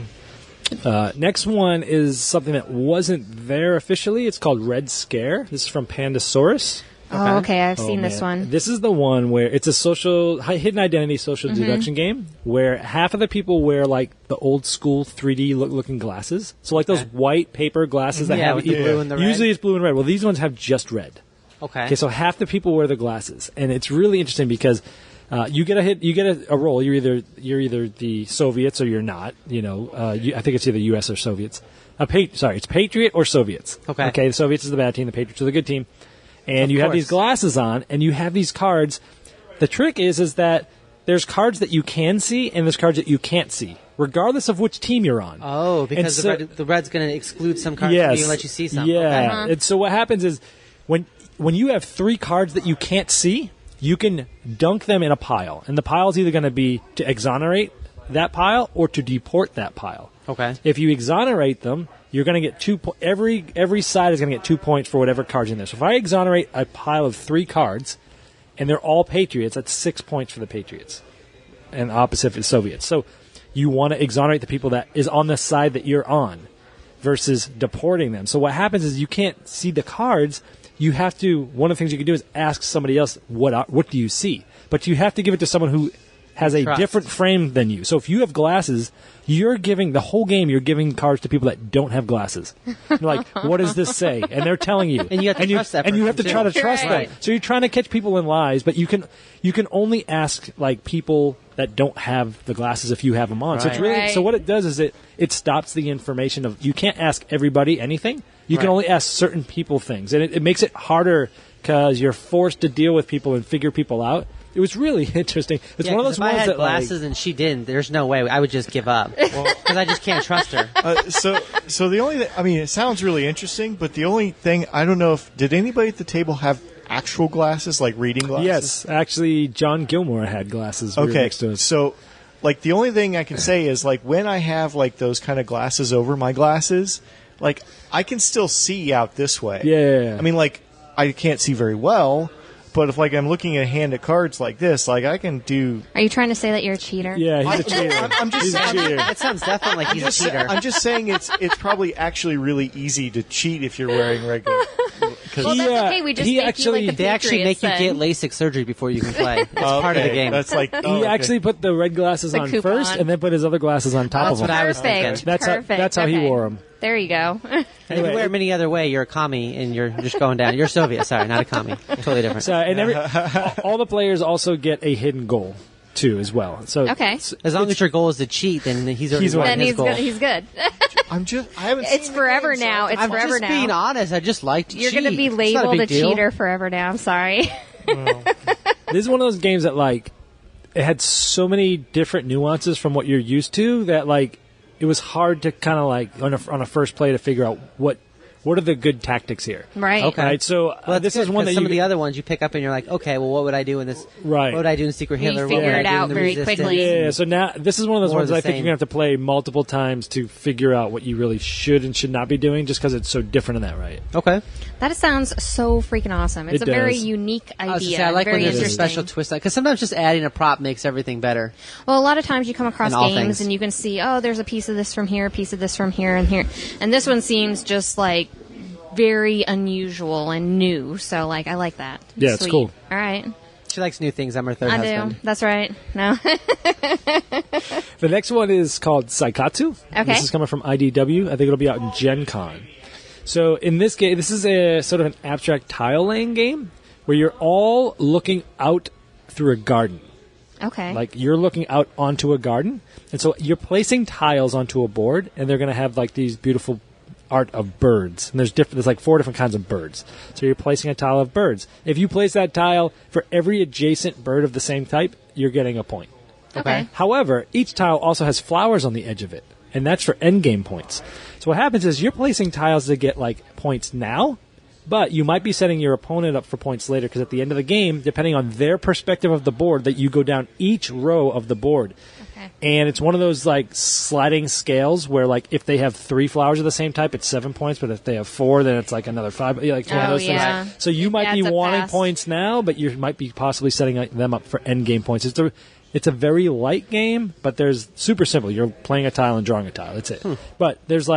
Yeah. Next one is something that wasn't there officially. It's called Red Scare. This is from Pandasaurus. Oh, okay. I've Oh, seen this man. one. This is the one where it's a hidden identity social Mm-hmm. deduction game where half of the people wear like the old school 3D looking glasses. So like those white paper glasses that Yeah, have with the blue and the red. usually it's blue and red. Well, these ones have just red. Okay. Okay, so half the people wear the glasses, and it's really interesting because you get a role. You're either the Soviets or you're not. I think it's either U.S. or Soviets. It's Patriot or Soviets. Okay. Okay, the Soviets is the bad team, the Patriots are the good team. And you have these glasses on, and you have these cards. The trick is that there's cards that you can see, and there's cards that you can't see, regardless of which team you're on. Oh, because And the red's going to exclude some cards from you and let you see some. Yeah. Okay. And so what happens is when you have 3 cards that you can't see, you can dunk them in a pile, and the pile is either going to be to exonerate that pile or to deport that pile. Okay. If you exonerate them, you're going to get 2 every side is going to get 2 points for whatever card's in there. So if I exonerate a pile of 3 cards and they're all Patriots, that's 6 points for the Patriots. And the opposite for the Soviets. So you want to exonerate the people that is on the side that you're on versus deporting them. So what happens is you can't see the cards. You have to, one of the things you can do is ask somebody else, what do you see? But you have to give it to someone who has a Trust. different frame than you. So if you have glasses, you're giving cards to people that don't have glasses. You're like, what does this say? And they're telling you. And you have to trust that And you have to person, try to too. trust Right. them. So you're trying to catch people in lies, but you can only ask like people that don't have the glasses if you have them on. So it's Right. really Right. so what it does is it stops the information of you can't ask everybody anything. You can Right. only ask certain people things, and it makes it harder because you're forced to deal with people and figure people out. It was really interesting. It's one of those if I ones had that glasses and she didn't, there's no way I would just give up because I just can't trust her. So the only it sounds really interesting, but the only thing I don't know did anybody at the table have actual glasses, like reading glasses? yes, actually, John Gilmore had glasses. We were Okay, next to us. so like the only thing I can say is like when I have like those kind of glasses over my glasses, like I can still see out this way. Yeah. I mean, like I can't see very well, but if like I'm looking at a hand of cards like this, like I can do. Are you trying to say that you're a cheater? Yeah, he's a cheater. I'm just He's a saying. cheater. That sounds definitely like he's a cheater. I'm just saying it's probably actually really easy to cheat if you're wearing regular. Cause Well, that's Yeah, okay. We just he make actually- you like the They actually make you Patriots get then. LASIK surgery before you can play. It's part of the okay, game. That's like He actually put the red glasses The on coupon. first, and then put his other glasses on top That's of what them. I was Perfect. thinking. That's how he Okay. wore them. There you go. And if you wear them any other way, you're a commie and you're just going down. You're Soviet, sorry, not a commie. Totally different. So, and all the players also get a hidden goal too, as well. So Okay. As long as your goal is to cheat, then he's already He's won Then his he's goal. good. He's good. I haven't. It's seen the forever game, so now. It's I'm forever just now. being honest. I just like to You're cheat. going to be It's not labeled a big deal. cheater forever now. I'm sorry. this is one of those games that like it had so many different nuances from what you're used to that like it was hard to kind of like on a first play to figure out what what are the good tactics here? Right. Okay. Right. So Well, this good, is one 'cause that some you of the other ones you pick up and you're like, okay, well, what would I do in this? Right. What would I do in Secret You Hitler? figure What would I it do in out the very Resistance? quickly. Yeah, so now this is one of those More ones of the I think you're same. going to have to play multiple times to figure out what you really should and should not be doing just because it's so different in that, right? Okay. That sounds so freaking awesome. It's It a very does. unique I was gonna idea. say, I like very when there's a interesting. special twist, because sometimes just adding a prop makes everything better. Well, a lot of times you come across In all games things. and you can see, oh, there's a piece of this from here, a piece of this from here, and here. And this one seems just like very unusual and new. So, like, I like that. Yeah, it's Sweet. cool. All right. She likes new things. I'm her third I husband. do. That's right. No. The next one is called Saikatsu. Okay. This is coming from IDW. I think it'll be out in Gen Con. So in this game, this is a sort of an abstract tile laying game where you're all looking out through a garden. Okay. Like you're looking out onto a garden, and so you're placing tiles onto a board, and they're going to have like these beautiful art of birds. And there's like 4 different kinds of birds. So you're placing a tile of birds. If you place that tile for every adjacent bird of the same type, you're getting a point. okay. However, each tile also has flowers on the edge of it, and that's for end game points. So what happens is you're placing tiles to get like points now, but you might be setting your opponent up for points later because at the end of the game, depending on their perspective of the board, that you go down each row of the board. Okay. And it's one of those like sliding scales where like if they have 3 flowers of the same type, it's 7 points, but if they have 4, then it's like another 5. Like it's one of Oh, those yeah. things. So you might be Adds up wanting fast. points now, but you might be possibly setting them up for end game points. It's a very light game, but there's super simple. You're playing a tile and drawing a tile. That's it. But there's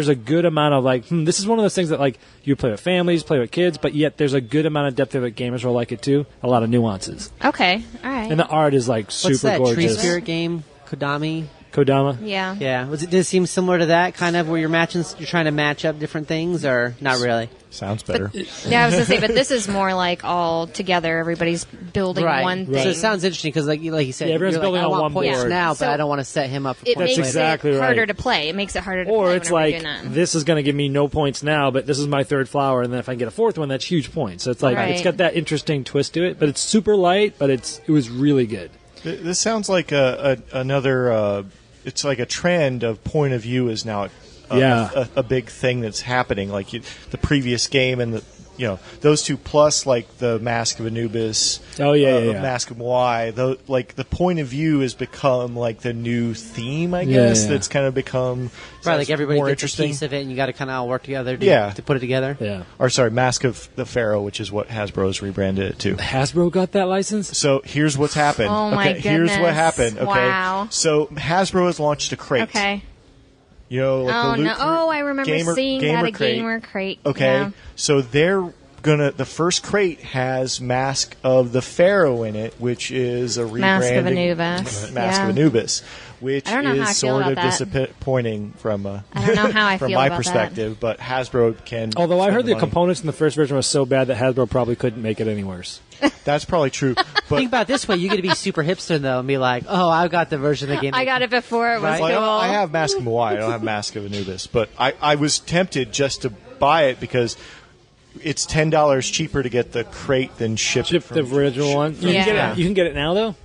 a good amount of like, this is one of those things that like you play with families, play with kids, but yet there's a good amount of depth of it. Gamers will like it too. A lot of nuances. Okay. All right. And the art is like super What's that Tree gorgeous. Spirit game? Kodami. Kodama. yeah. Yeah. Did it seem similar to that kind of where you're trying to match up different things, or not really? Sounds better. Yeah, I was gonna say, but this is more like all together. Everybody's building one thing. So it sounds interesting because, like you said, Yeah, everyone's you're building I on want one points board. now, So but I don't want to set him up for it points makes later. exactly it harder right. to play. It makes it harder to Or play it's whenever like, you're doing that. this is going to give me no points now, but this is my 3rd flower, and then if I get a 4th one, that's huge points. So it's like, it's Right. got that interesting twist to it, but it's super light, but it was really good. This sounds like another. It's like a trend of point of view is now a big thing that's happening. Like the previous game and those two plus like the Mask of Anubis. Oh, yeah. Mask of Moai. Like the point of view has become like the new theme, I Yeah, guess. yeah. That's kind of become Right, like everybody more gets a interesting. piece of it, and you got to kind of all work together to put it together. Yeah. Or sorry, Mask of the Pharaoh, which is what Hasbro's rebranded it to. Hasbro got that license? So here's what's happened. Oh, my Here's what goodness. happened. Okay. Wow. So Hasbro has launched a crate. Okay. Like Oh the no! Loot Oh, I remember seeing that a gamer crate. Okay, Yeah. so they're the first crate has Mask of the Pharaoh in it, which is a rebranding. Mask of Anubis. Mask Yeah. of Anubis, which I don't know how I is feel sort of about that. disappointing from I don't know how I from feel my about perspective, but Hasbro can. Although I spend heard the money. components in the first version was so bad that Hasbro probably couldn't make it any worse. That's probably true. Think But about it this way: you get to be super hipster though, and be like, "Oh, I got the version of the game." I got it before it was Right. cool. well, I have Mask of Moai. I don't have Mask of Anubis, but I was tempted just to buy it because it's $10 cheaper to get the crate than ship Ship it the from, original one. You Yeah. can get it. You can get it now though.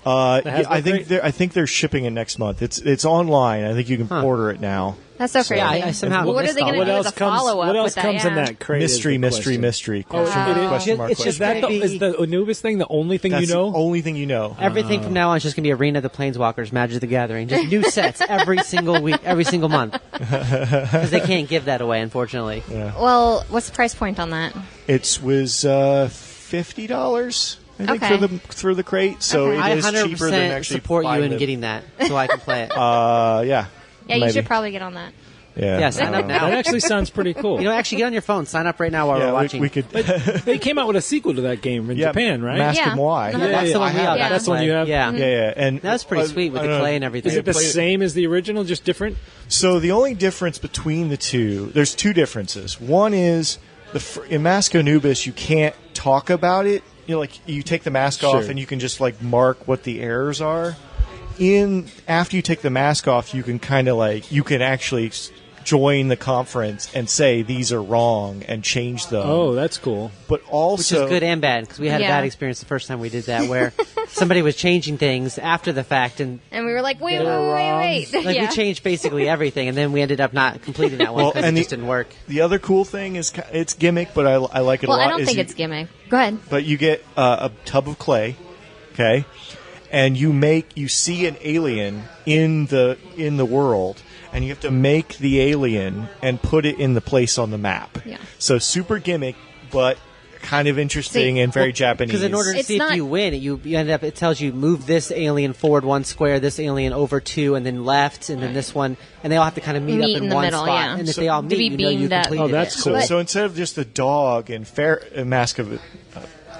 Yeah, Hasbro I think crate? I think they're shipping it next month. It's online. I think you can order it now. That's so crazy. Yeah, I somehow What are missed they going all to do that. as a follow up? What else with that? comes in Yeah. that crate? Mystery, is the mystery, question. mystery. Oh, Question, it is? question mark, It's Is just question. that Maybe- is the Anubis thing the only thing That's you know? the only thing you know. Everything from now on is just going to be Arena of the Planeswalkers, Magic the Gathering, just new sets every single week, every single month, because they can't give that away, unfortunately. Well, what's the price point on that? It was $50. I think Okay. through the crate, so Okay. it I is cheaper than 100% actually support you buying in the- getting that, so I can play it. Yeah. Yeah, maybe. you should probably get on that. Yeah. Sign up now. That actually sounds pretty cool. You know, actually, get on your phone, sign up right now while Yeah, we're watching. we could. They came out with a sequel to that game in Yeah, Japan, right? Mask Yeah. of Moai. Yeah, That's the one I we all have got. Yeah. That's the one you have? Yeah. Yeah, and That was pretty sweet with I the don't know. clay and everything. Is it the Play it. same as the original, just different? So the only difference between the two, there's two differences. One is in Mask of Anubis, you can't talk about it. You know, like you take the mask off Sure. and you can just like mark what the errors are. After you take the mask off, you can kind of like you can actually join the conference and say these are wrong and change them. Oh, that's cool. But also, Which is good and bad, because we had a Yeah. bad experience the first time we did that, where somebody was changing things after the fact, and And we were like, wait. like Yeah. we changed basically everything, and then we ended up not completing that one Well, because it and just didn't work. the other cool thing is it's gimmick, but I like it Well, a lot. I don't is think you- it's gimmick. Go ahead. But you get a tub of clay, okay, and you see an alien in the world, and you have to make the alien and put it in the place on the map. Yeah. So super gimmick, but kind of interesting and very Japanese. Because in order to It's see not- if you win, you end up. It tells you move this alien forward 1 square, this alien over 2, and then left, and then this one, and they all have to kind of meet up in the one middle, spot. yeah. And if So- they all To meet, be you know you beamed up. completed Oh, that's it. cool. so instead of just a dog and Mask of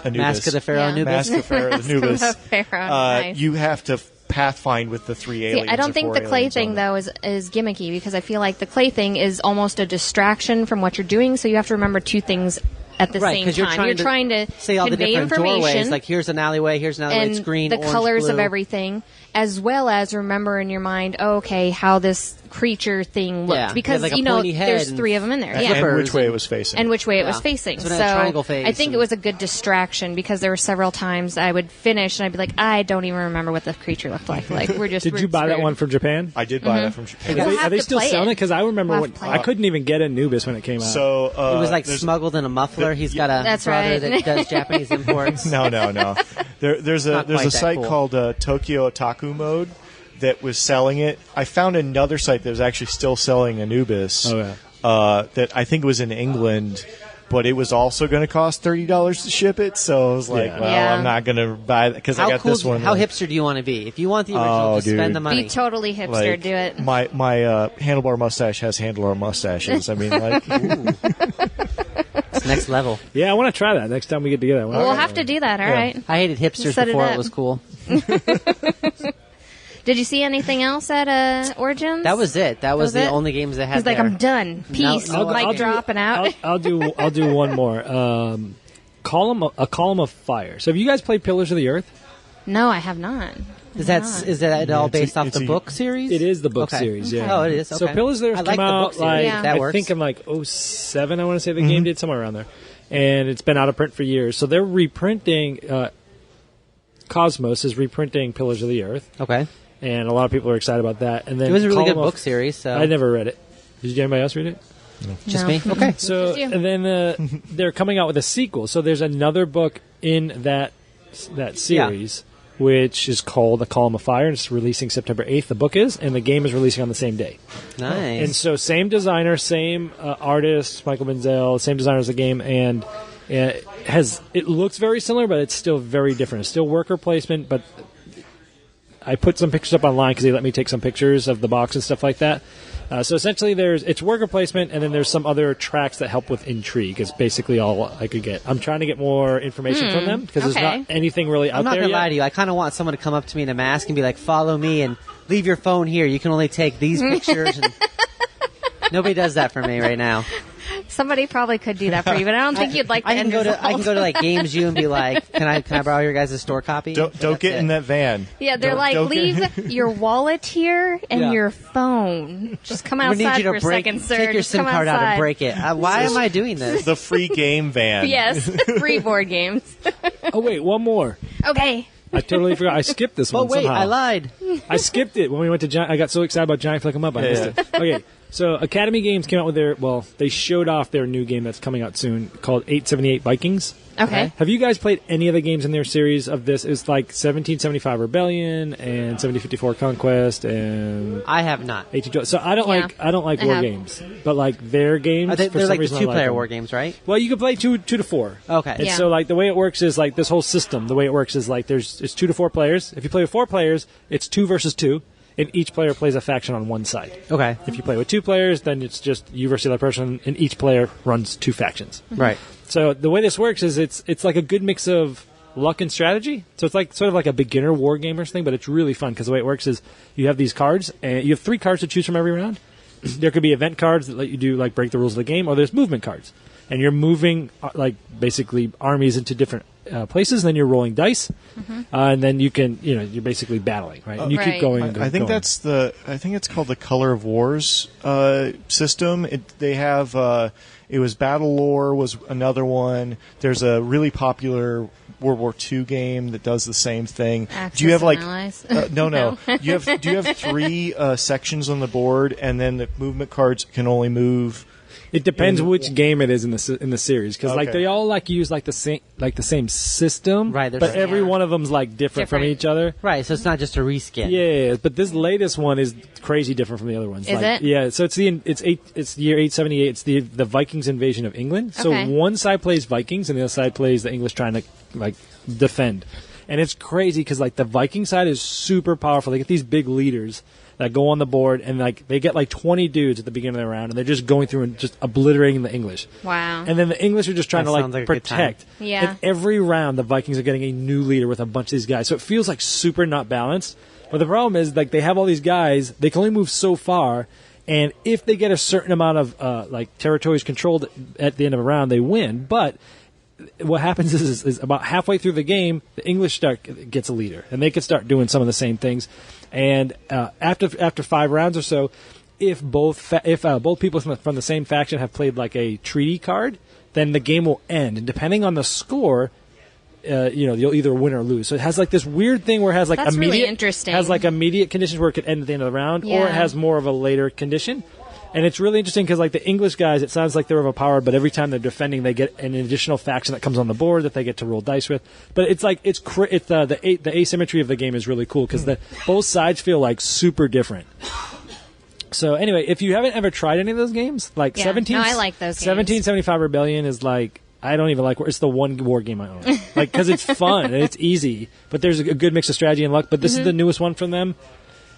Anubis, Mask of the Pharaoh Yeah. Anubis. Mask of Pharaoh Anubis, Mask of the Pharaoh, nice. you have to pathfind with the 3 See, aliens. I or don't think 4 the clay aliens on thing it. though is gimmicky, because I feel like the clay thing is almost a distraction from what you're doing. So you have to remember 2 things at the Right, same because time. you're trying to say all the convey different information doorways. Like here's an alleyway, here's an alleyway. and It's green, the orange, colors blue. of everything, as well as remember in your mind, how this creature thing looked, Yeah, because like a pointy head there's and 3 of them in there. and Yeah. which way it was facing. And which way it was Yeah. facing. So So it had a triangle face I think and- it was a good distraction, because there were several times I would finish and I'd be like, I don't even remember what the creature looked like. Like we're just. Did we're you buy that screwed. one from Japan? I did buy that from Japan. We'll Are have they to still play selling it? it. Because I remember We'll when have to play I it. couldn't even get Anubis when it came out. So It was like there's- smuggled in a muffler. He's got a That's brother right. that does Japanese imports. No. There's Not a quite that site cool. called Tokyo Otaku Mode that was selling it. I found another site that was actually still selling Anubis. Oh, yeah. That I think was in England, but it was also going to cost $30 to ship it. So I was like, Yeah. well, Yeah. I'm not going to buy that because I How got cool? this one. How hipster do you want to be? If you want the original, Oh, just spend dude. the money. Be totally hipster. Like, Do it. My handlebar mustache has handlebar mustaches. I mean, like, It's next level. Yeah, I want to try that next time we get together. We'll have to do that. All right. I hated hipsters Set it before it up. was cool. Did you see anything else at Origins? That was it. That was Was the it? only games they had He's like, there. I'm done. Peace. no, Mic drop and out. I'll do one more. Column of Fire. So have you guys played Pillars of the Earth? No, I have not. Is that at all it's a- based off it's the a- book series? It is the book Okay. series. Okay. Yeah. Oh, it is. So Okay. Pillars of the Earth I like came the out book series. like Yeah. That I works. think in like 07, I want to say the game did, somewhere around there, and it's been out of print for years. So they're reprinting. Cosmos is reprinting Pillars of the Earth, Okay. and a lot of people are excited about that. And then It was a really good Column of- book series. So I never read it. Did anybody else read it? just No. me. Okay. So Just you. and then they're coming out with a sequel. So there's another book in that series, which is called The Column of Fire, and it's releasing September 8th. The book is, and the game is releasing on the same day. Nice. And so same designer, same artist, Michael Benzel, same designer as the game, and it looks very similar, but it's still very different. It's still worker placement, but I put some pictures up online because they let me take some pictures of the box and stuff like that. So essentially, it's worker placement, and then there's some other tracks that help with intrigue. Is basically all I could get. I'm trying to get more information from them because okay. there's not anything really out I'm not there gonna yet. lie to you. I kind of want someone to come up to me in a mask and be like, "Follow me and leave your phone here. You can only take these pictures." And nobody does that for me right now. Somebody probably could do that for you, but I don't think you'd like the I can end go to result. like Games U and be like, "Can I borrow your guys' store copy?" don't That's get in it. that van. Yeah, they're Don't- like, don't get- leave your wallet here and Yeah. your phone. Just come We outside need you for to a break. second, sir. Take your Just SIM come card out outside. and break it. Why am I doing this? the free game van. Yes, free board games. Oh wait, one more. Okay. I totally forgot. I skipped this Oh one. wait, somehow. I lied. I skipped it when we went to Giant. I got so excited about Giant Flick 'em Up. I missed it. Okay, so Academy Games came out with they showed off their new game that's coming out soon called 878 Vikings. Okay. Have you guys played any of the games in their series of this? It's like 1775 Rebellion and 7054 Conquest and I have not. 1812. So I don't Yeah. like I war have. games, but like their games. They're for some like the reason I two-player them. war games, right? Well, you can play two to four. Okay. And Yeah. so like the way it works is like this whole system. The way it works is like it's 2 to 4 players. If you play with 4 players, it's 2 versus 2, and each player plays a faction on one side. Okay. If you play with 2 players, then it's just you versus the other person, and each player runs 2 factions. Right. So the way this works is it's like a good mix of luck and strategy. So it's like sort of like a beginner war gamers thing, but it's really fun because the way it works is you have these cards, and you have 3 cards to choose from every round. There could be event cards that let you do like break the rules of the game, or there's movement cards, and you're moving like basically armies into different places, and then you're rolling dice, and then you can, you're basically battling, right? And you keep Right. going. And I think going. I think it's called the Color of Wars system. They have it was Battle Lore was another one. There's a really popular World War II game that does the same thing. Do you have like no? Do you have 3 sections on the board, and then the movement cards can only move? It depends which game it is in the series, because like Okay. they all use the same system, Right, But there's- every Yeah. one of them's like different from Different. each other. Right, so it's not just a reskin. Yeah, but this latest one is crazy different from the other ones. Is it? Yeah, so it's the year 878. It's the Vikings invasion of England. So Okay. one side plays Vikings, and the other side plays the English trying to like defend. And it's crazy because like the Viking side is super powerful. They get these big leaders that go on the board, and like they get like 20 dudes at the beginning of the round, and they're just going through and just obliterating the English. Wow. And then the English are just trying That to sounds like like a good time. protect. Yeah. And every round, the Vikings are getting a new leader with a bunch of these guys. So it feels like super not balanced. But the problem is like they have all these guys. They can only move so far. And if they get a certain amount of like territories controlled at the end of a round, they win. But what happens is about halfway through the game, the English gets a leader, and they can start doing some of the same things. And after 5 rounds or so, if both people from the same faction have played like a treaty card, then the game will end. And depending on the score, you'll either win or lose. So it has like this weird thing where it has like That's immediate really interesting. has like immediate conditions where it could end at the end of the round, or Yeah. it has more of a later condition. And it's really interesting because, like, the English guys, it sounds like they're overpowered, but every time they're defending, they get an additional faction that comes on the board that they get to roll dice with. But it's like the asymmetry of the game is really cool because both sides feel like super different. So anyway, if you haven't ever tried any of those games, like Yeah. 17, No, I like those games. 1775 Rebellion is like, I don't even like. It's the one war game I own, like because it's fun and it's easy, but there's a good mix of strategy and luck. But this is the newest one from them.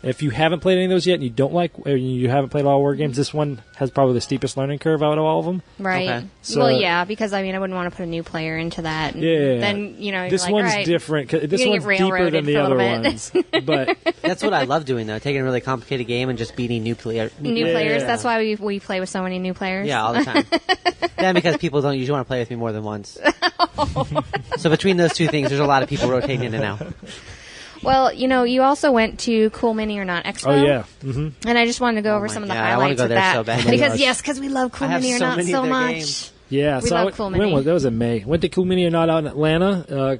If you haven't played any of those yet, and you don't like, or you haven't played all war games, this one has probably the steepest learning curve out of all of them. Right. Okay. So- Well, yeah, because I wouldn't want to put a new player into that. And Yeah. Then you're This like, one's all right, different. 'Cause this you're one's gonna get deeper than railroaded the for a other little ones. But That's what I love doing, though, taking a really complicated game and just beating new players. New players. That's why we play with so many new players. Yeah, all the time. Yeah, because people don't usually want to play with me more than once. So between those two things, there's a lot of people rotating in and out. Well, you also went to Cool Mini or Not Expo. oh yeah, hmm And I just wanted to go over my some of the God, I wanna highlights go of there that. so bad. Oh my Because gosh. yes, because we love Cool I have Mini or so Not many so of their much. games. yeah. We so love Cool when Mini. that was in May. Went to Cool Mini or Not out in Atlanta.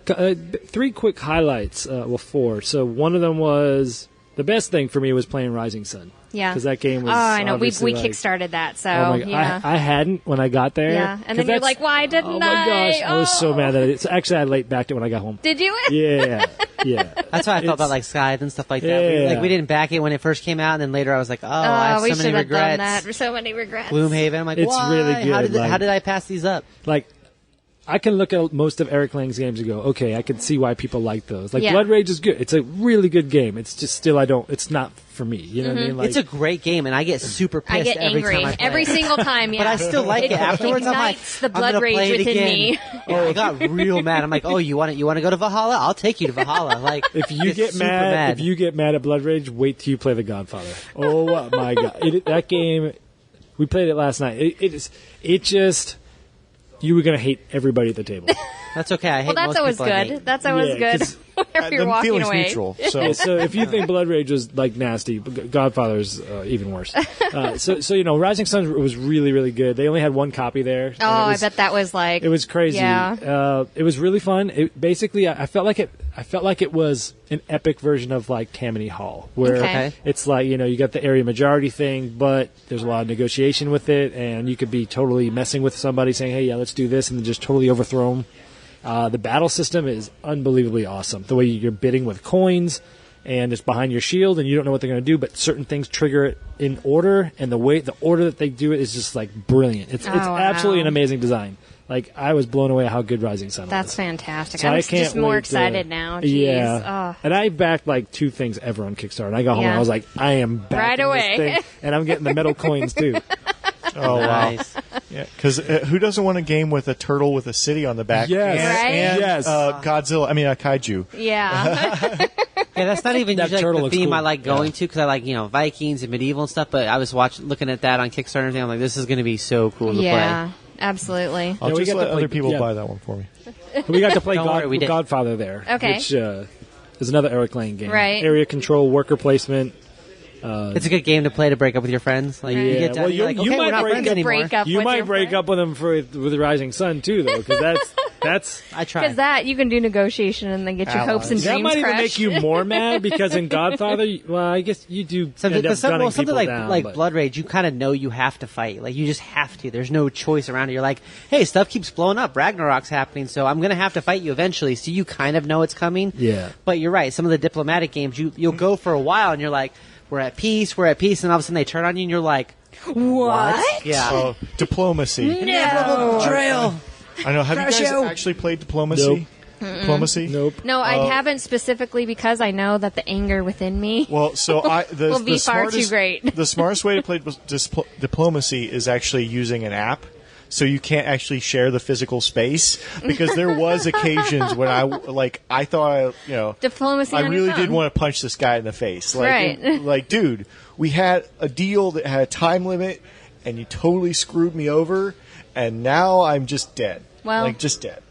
3 quick highlights. 4. So one of them was the best thing for me was playing Rising Sun. Yeah. because that game was. Oh, I know. We obviously, like, kickstarted that, so Oh my God. yeah. I hadn't when I got there. Yeah, and 'Cause then you're that's- like, why didn't oh my gosh, I was so Oh. mad that it's actually I late backed it when I got home. Did you? Yeah, yeah. That's how I felt about like Scythe and stuff like that. Yeah. We didn't back it when it first came out, and then later I was like, oh, I have we so should many have done regrets. that. So many regrets. Gloomhaven. I'm like, It's why? really How good, did, like- how did I pass these up? Like, I can look at most of Eric Lang's games and go, okay, I can see why people like those. Like, Yeah. Blood Rage is good. It's a really good game. It's just still, it's not for me. You know what I mean? Like, It's a great game, and I get super pissed I get every angry time I play every it. single time. Yeah, But I still like it afterwards. I'm like, ignites the I'm blood gonna rage play it within again. me. Yeah, I got real mad. I'm like, oh, you want to go to Valhalla? I'll take you to Valhalla. Like, if you get get super mad, if you get mad at Blood Rage, wait till you play The Godfather. Oh my God. That game, we played it last night. It just, you were going to hate everybody at the table. That's okay. I hate Well, that's most always people I good. hate. That's always Yeah, good. 'cause Whenever you're the walking feeling's away. neutral. So So if you think Blood Rage was like nasty, Godfather's even worse. So Rising Sun was really, really good. They only had one copy there. and Oh, it was- I bet that was like It was crazy. Yeah. It was really fun. Basically, I felt like it was an epic version of like Tammany Hall, where Okay. it's like you got the area majority thing, but there's a lot of negotiation with it, and you could be totally messing with somebody, saying, "Hey, yeah, let's do this," and then just totally overthrow them. The battle system is unbelievably awesome. The way you're bidding with coins, and it's behind your shield, and you don't know what they're going to do, but certain things trigger it in order, and the order that they do it is just like brilliant. It's wow. absolutely an amazing design. Like, I was blown away how good Rising Sun That's was. fantastic. So I'm I just can't more wait excited to- now. Jeez. Yeah. Oh. And I backed like 2 things ever on Kickstarter. And I got home and Yeah. I was like, I am backing Right away. this thing, and I'm getting the metal coins too. oh wow, Nice. yeah. Because who doesn't want a game with a turtle with a city on the back? Yes. and, Right? and, Yes. Godzilla. I mean, a kaiju. Yeah. Yeah, that's not even That usually turtle like, the looks theme cool. I like going to because I like Vikings and medieval and stuff. But I was looking at that on Kickstarter and everything. I'm like, this is going to be so cool to Yeah. play. Absolutely. I'll Yeah, we just got let to play- other people yeah. buy that one for me. We got to play Don't worry, we did. Godfather there. Okay. Which is another Eric Lane game. Right. Area control, worker placement. It's a good game to play to break up with your friends. Like, you Yeah, get down, well, you're like, you okay, might we're not break friends up- anymore. break up You with might your break friend. up with him with Rising Sun too, though, because that's I try. Because that you can do negotiation and then get your hopes and that dreams might even crushed. make you more mad because in Godfather, well, I guess you do end up gunning something people down, like but- Blood Rage, you kind of know you have to fight. Like, you just have to. There's no choice around it. You're like, hey, stuff keeps blowing up. Ragnarok's happening, so I'm going to have to fight you eventually. So you kind of know it's coming. Yeah. But you're right. Some of the diplomatic games, you'll go for a while, and you're like, we're at peace, and all of a sudden they turn on you, and you're like, What? yeah. Oh, diplomacy. No. Betrayal. I know. Have you guys Crush you. actually played diplomacy? Diplomacy? Nope. No, I haven't specifically because I know that the anger within me. Well, so Will be far too great. The smartest way to play diplomacy is actually using an app. So you can't actually share the physical space because there was occasions when I thought Diplomacy I on really your did phone. want to punch this guy in the face. Like, Right. like, dude, we had a deal that had a time limit, and you totally screwed me over, and now I'm just dead. Well- like just dead.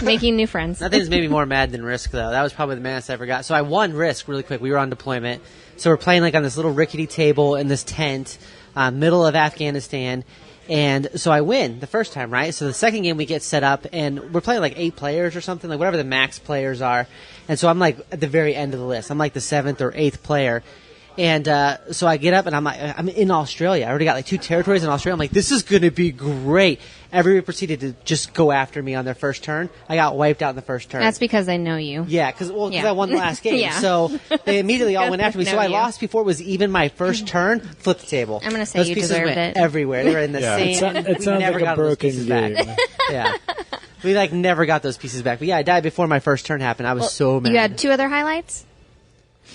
Making new friends. Nothing's made me more mad than Risk, though. That was probably the maddest I ever got. So I won Risk really quick. We were on deployment. So we're playing like on this little rickety table in this tent, middle of Afghanistan. And so I win the first time, right? So the second game we get set up, and we're playing like 8 players or something, like whatever the max players are. And so I'm like at the very end of the list. I'm like the 7th or 8th player. And so I get up, and I'm in Australia. I already got like 2 territories in Australia. I'm like, this is going to be great. Everybody proceeded to just go after me on their first turn. I got wiped out in the first turn. That's because they know you. Yeah, because Yeah. I won the last game. Yeah. So they immediately all went after me. So Know I you. lost before it was even my first turn. Flipped the table. I'm gonna say Those you pieces deserved went it. everywhere. They were in the Yeah. sand. It We sounds never like a got those broken pieces game. back. Yeah, we like never got those pieces back. But yeah, I died before my first turn happened. I was so mad. You had 2 other highlights?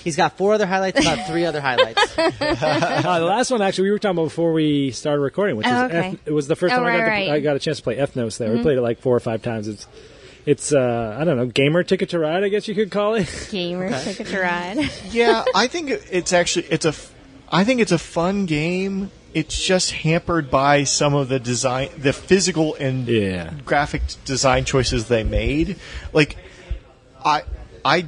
He's got 4 other highlights, about 3 other highlights. The last one actually we were talking about before we started recording, which Oh, is okay. it was the first Oh, time right. I got a chance to play Ethnos there. We played it like 4 or 5 times. It's I don't know, gamer ticket to ride, I guess you could call it. Gamer ticket to ride. Yeah, I think it's a fun game. It's just hampered by some of the design, the physical and Yeah. graphic design choices they made. Like, I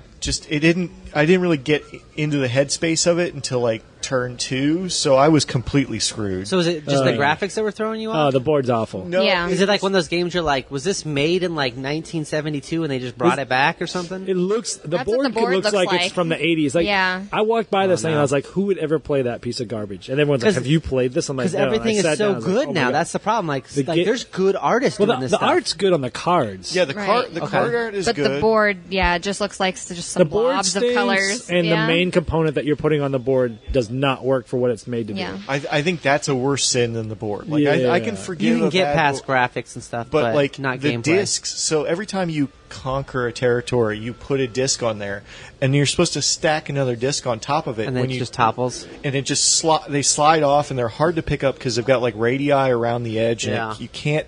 didn't really get into the headspace of it until like turn 2, so I was completely screwed. So is it just the graphics that were throwing you Oh, off? the board's awful. no, Yeah. Is it like one of those games you're like, was this made in like 1972 and they just brought it back or something? It looks the That's what board, the board looks looks like like. it's from the 80s. Like Yeah. I walked by this thing and no. I was like, who would ever play that piece of garbage? And everyone's like, 'Cause- have you played this? I'm like, Because no. everything I is sat so down, I was like, good oh my now. God. That's the problem. Like ga- there's good artists well, doing the this stuff. art's good on the cards. yeah, the Right. card art is But good. the board, yeah, it just looks like just some The board blobs of stinks, colors. and yeah. the main component that you're putting on the board does not work for what it's made to Yeah. do. I think that's a worse sin than the board. Like Yeah. I can forgive. You can a get bad past board, graphics and stuff, but like not the gameplay. discs. So every time you conquer a territory, you put a disc on there, and you're supposed to stack another disc on top of it. And then when it you just topples. and it just they slide off, and they're hard to pick up because they've got like radii around the edge, and Yeah. you can't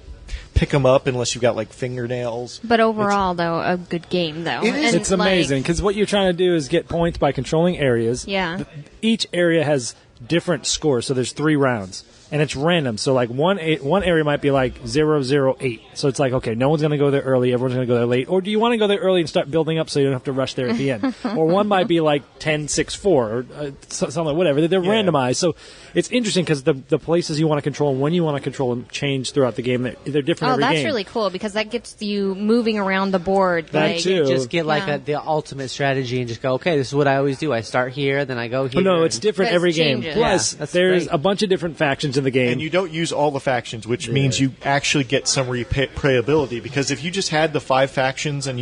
pick them up unless you've got like fingernails. But overall, though, a good game, though. It is. And, It's amazing because what you're trying to do is get points by controlling areas. Yeah. Each area has different scores, so there's 3 rounds, and it's random. So like one area might be like 008. So it's like, okay, no one's going to go there early, everyone's going to go there late. Or do you want to go there early and start building up so you don't have to rush there at the end? Or one might be like 1064 or something, whatever. They're randomized. So it's interesting because the places you want to control and when you want to control them change throughout the game. They're different Oh, every that's game. really cool because that gets you moving around the board. That like, too. Just get like Yeah. the ultimate strategy and just go, okay, this is what I always do. I start here, then I go here. But no, it's different But it every game. changes. Plus, Yeah, that's there's great. a bunch of different factions in the game. And you don't use all the factions, which means you actually get some replayability. Because if you just had the 5 factions and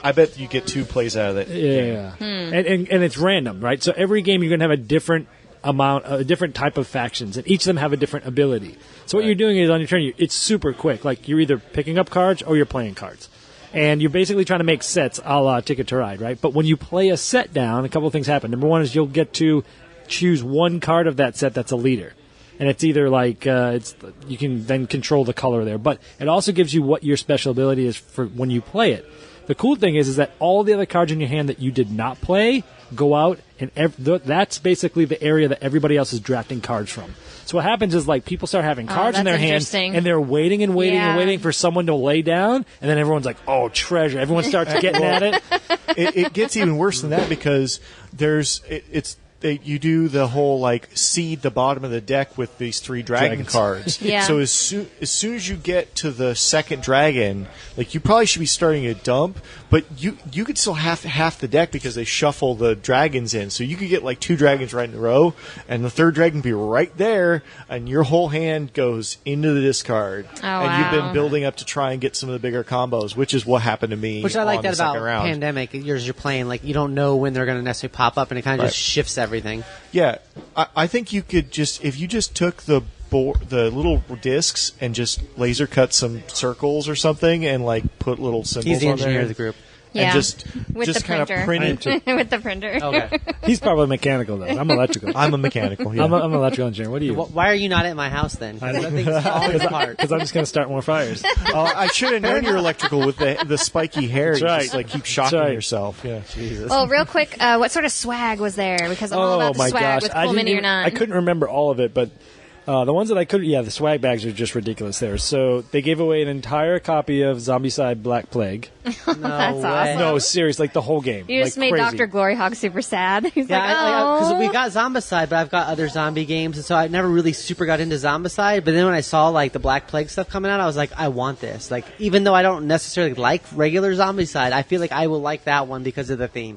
I bet you get 2 plays out of it. Yeah, and it's random, right? So every game you're going to have a different a different type of factions, and each of them have a different ability. So what you're doing is on your turn, it's super quick. Like you're either picking up cards or you're playing cards, and you're basically trying to make sets a la Ticket to Ride, right? But when you play a set down, a couple of things happen. Number one is you'll get to choose one card of that set that's a leader. And it's either like you can then control the color there, but it also gives you what your special ability is for when you play it. The cool thing is that all the other cards in your hand that you did not play go out, and that's basically the area that everybody else is drafting cards from. So what happens is like people start having cards in their hands, and they're waiting and waiting and waiting for someone to lay down, and then everyone's like, "Oh, treasure!" Everyone starts getting at it. It gets even worse than that because you do the whole like seed the bottom of the deck with these 3 dragon cards. Yeah. So as soon as you get to the second dragon, like you probably should be starting a dump, but you could still have half the deck because they shuffle the dragons in. So you could get like 2 dragons right in a row, and the third dragon be right there, and your whole hand goes into the discard. Oh, and you've been building up to try and get some of the bigger combos, which is what happened to me. Which I like on that the second about round. Pandemic. You're playing like you don't know when they're going to necessarily pop up, and it kind of just shifts everything. Yeah, I think you could if you just took the little discs and just laser cut some circles or something and like put little symbols He's the on engineer there. of the group. Yeah. And just With the kind of printer. print it. With the printer. Okay. He's probably mechanical though. I'm electrical. I'm a mechanical. Yeah. I'm an electrical engineer. What are you? Why are you not at my house then? 'Cause that thing's falling apart. Because I'm just going to start more fires. I should have known you're electrical with the spiky hair. That's You right. just like keep shocking That's right. yourself. Yeah. Jesus. Well, real quick, what sort of swag was there? Because I'm all about the my swag gosh. with Cool Mini or not. I couldn't remember all of it, but the ones that I could, the swag bags are just ridiculous there. So they gave away an entire copy of Zombicide Black Plague. No That's way. awesome. No, seriously, like the whole game. You just like made crazy. Dr. GloryHoundd super sad. He's Yeah, like, because oh. we got Zombicide, but I've got other zombie games, and so I never really super got into Zombicide. But then when I saw like the Black Plague stuff coming out, I was like, I want this. Like, even though I don't necessarily like regular Zombicide, I feel like I will like that one because of the theme.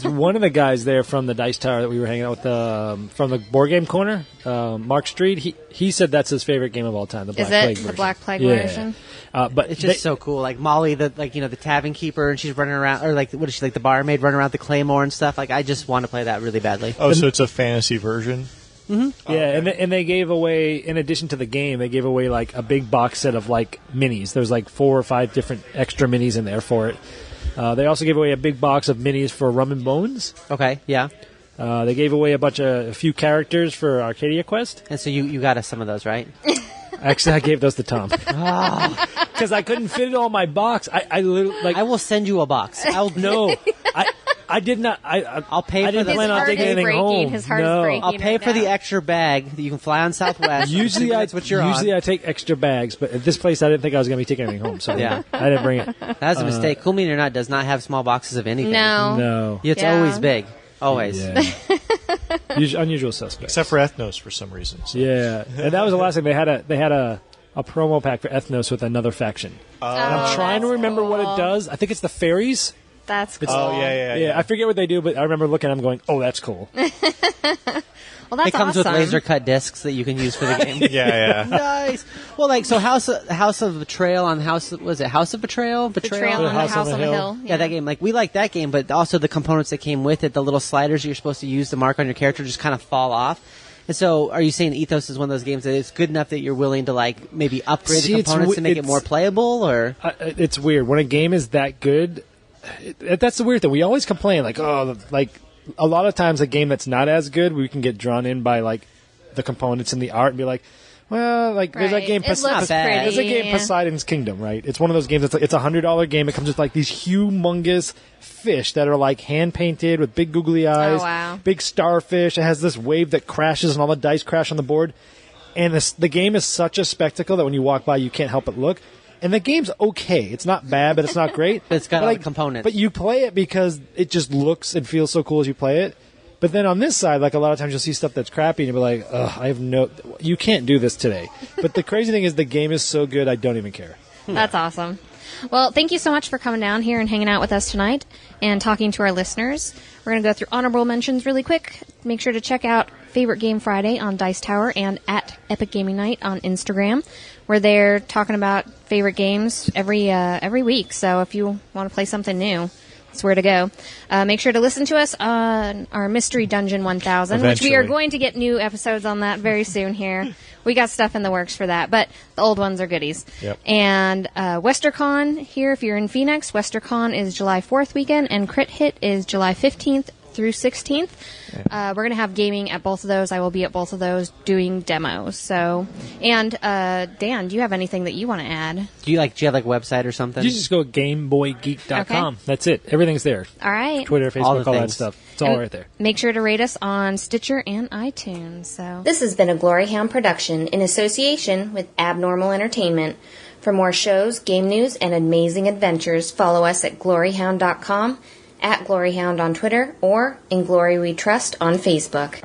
One of the guys there from the Dice Tower that we were hanging out with from the board game corner, Mark Street, he said that's his favorite game of all time. The Black Is it Plague the version. Black Plague Yeah. version? But It's just so cool. Like Molly, the tavern keeper, and she's running around, or like what is she, like the barmaid running around with the claymore and stuff. Like I just want to play that really badly. Oh, so it's a fantasy version. and they gave away, in addition to the game, they gave away like a big box set of like minis. There's like 4 or 5 different extra minis in there for it. They also gave away a big box of minis for Rum and Bones. Okay, yeah. They gave away a few characters for Arcadia Quest. And so you got us some of those, right? Actually, I gave those to Tom because I couldn't fit it all in my box. I literally like. I will send you a box. I'll No, I did not. I'll pay I for didn't the. His plan on heart taking is anything breaking. home. His heart is No. breaking. I'll pay right for the now. extra bag that you can fly on Southwest. Usually, that's what you're usually on. I take extra bags, but at this place, I didn't think I was going to be taking anything home, so Yeah. I didn't bring it. That's a mistake. Cool Mean or Not does not have small boxes of anything. No. No, It's Yeah. always big. Always. yeah. Unusual suspects. Except for Ethnos for some reason. So. Yeah, and that was the last thing. They had a promo pack for Ethnos with another faction. I'm trying to remember what it does. I think it's the fairies. That's cool. Oh yeah. Yeah, I forget what they do, but I remember looking at them going, "Oh, that's cool." Well, that's It comes awesome. with laser cut discs that you can use for the game. Yeah. Nice. Well, like so, House of Betrayal on House was it House of Betrayal? Betrayal on the House on the Hill. Yeah, that game. Like we like that game, but also the components that came with it, the little sliders that you're supposed to use to mark on your character, just kind of fall off. And so, are you saying Ethos is one of those games that it's good enough that you're willing to like maybe upgrade See, the it's components to make it it's- more playable, or It's weird when a game is that good. That's the weird thing. We always complain, like, oh, like a lot of times a game that's not as good, we can get drawn in by like the components and the art and be like, well, like there's that Right. game. It looks bad. pretty. There's a game, yeah. Poseidon's Kingdom, right? It's one of those games that's like, it's $100 game. It comes with like these humongous fish that are like hand painted with big googly eyes, wow. big starfish. It has this wave that crashes and all the dice crash on the board. And the game is such a spectacle that when you walk by, you can't help but look. And the game's okay. It's not bad, but it's not great. But it's got all like, the components. But you play it because it just looks and feels so cool as you play it. But then on this side, like a lot of times you'll see stuff that's crappy and you'll be like, ugh, you can't do this today. But the crazy thing is the game is so good, I don't even care. That's awesome. Well, thank you so much for coming down here and hanging out with us tonight and talking to our listeners. We're going to go through honorable mentions really quick. Make sure to check out Favorite Game Friday on Dice Tower and at Epic Gaming Night on Instagram, where they're talking about favorite games every week. So if you want to play something new, that's where to go. Make sure to listen to us on our Mystery Dungeon 1000, which we are Eventually. going to get new episodes on that very soon here. We got stuff in the works for that, but the old ones are goodies. Yep. And WesterCon here, if you're in Phoenix, WesterCon is July 4th weekend, and Crit Hit is July 15th through 16th. We're going to have gaming at both of those. I will be at both of those doing demos. So, and Dan, do you have anything that you want to add? Do you have like a website or something? You just go GameBoyGeek.com. Okay. That's it. Everything's there. All right. Twitter, Facebook, All all, the that things. stuff. It's all right there. Make sure to rate us on Stitcher and iTunes. So This has been a GloryHoundd production in association with Abnormal Entertainment. For more shows, game news, and amazing adventures, follow us at GloryHoundd.com, at GloryHoundd on Twitter, or In Glory We Trust on Facebook.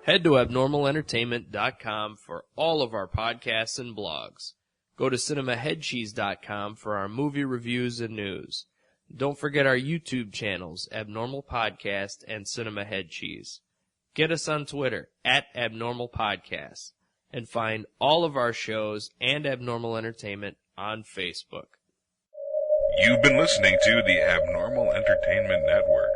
Head to abnormalentertainment.com for all of our podcasts and blogs. Go to cinemaheadcheese.com for our movie reviews and news. Don't forget our YouTube channels, Abnormal Podcast and Cinema Head Cheese. Get us on Twitter, @AbnormalPodcast, and find all of our shows and Abnormal Entertainment on Facebook. You've been listening to the Abnormal Entertainment Network.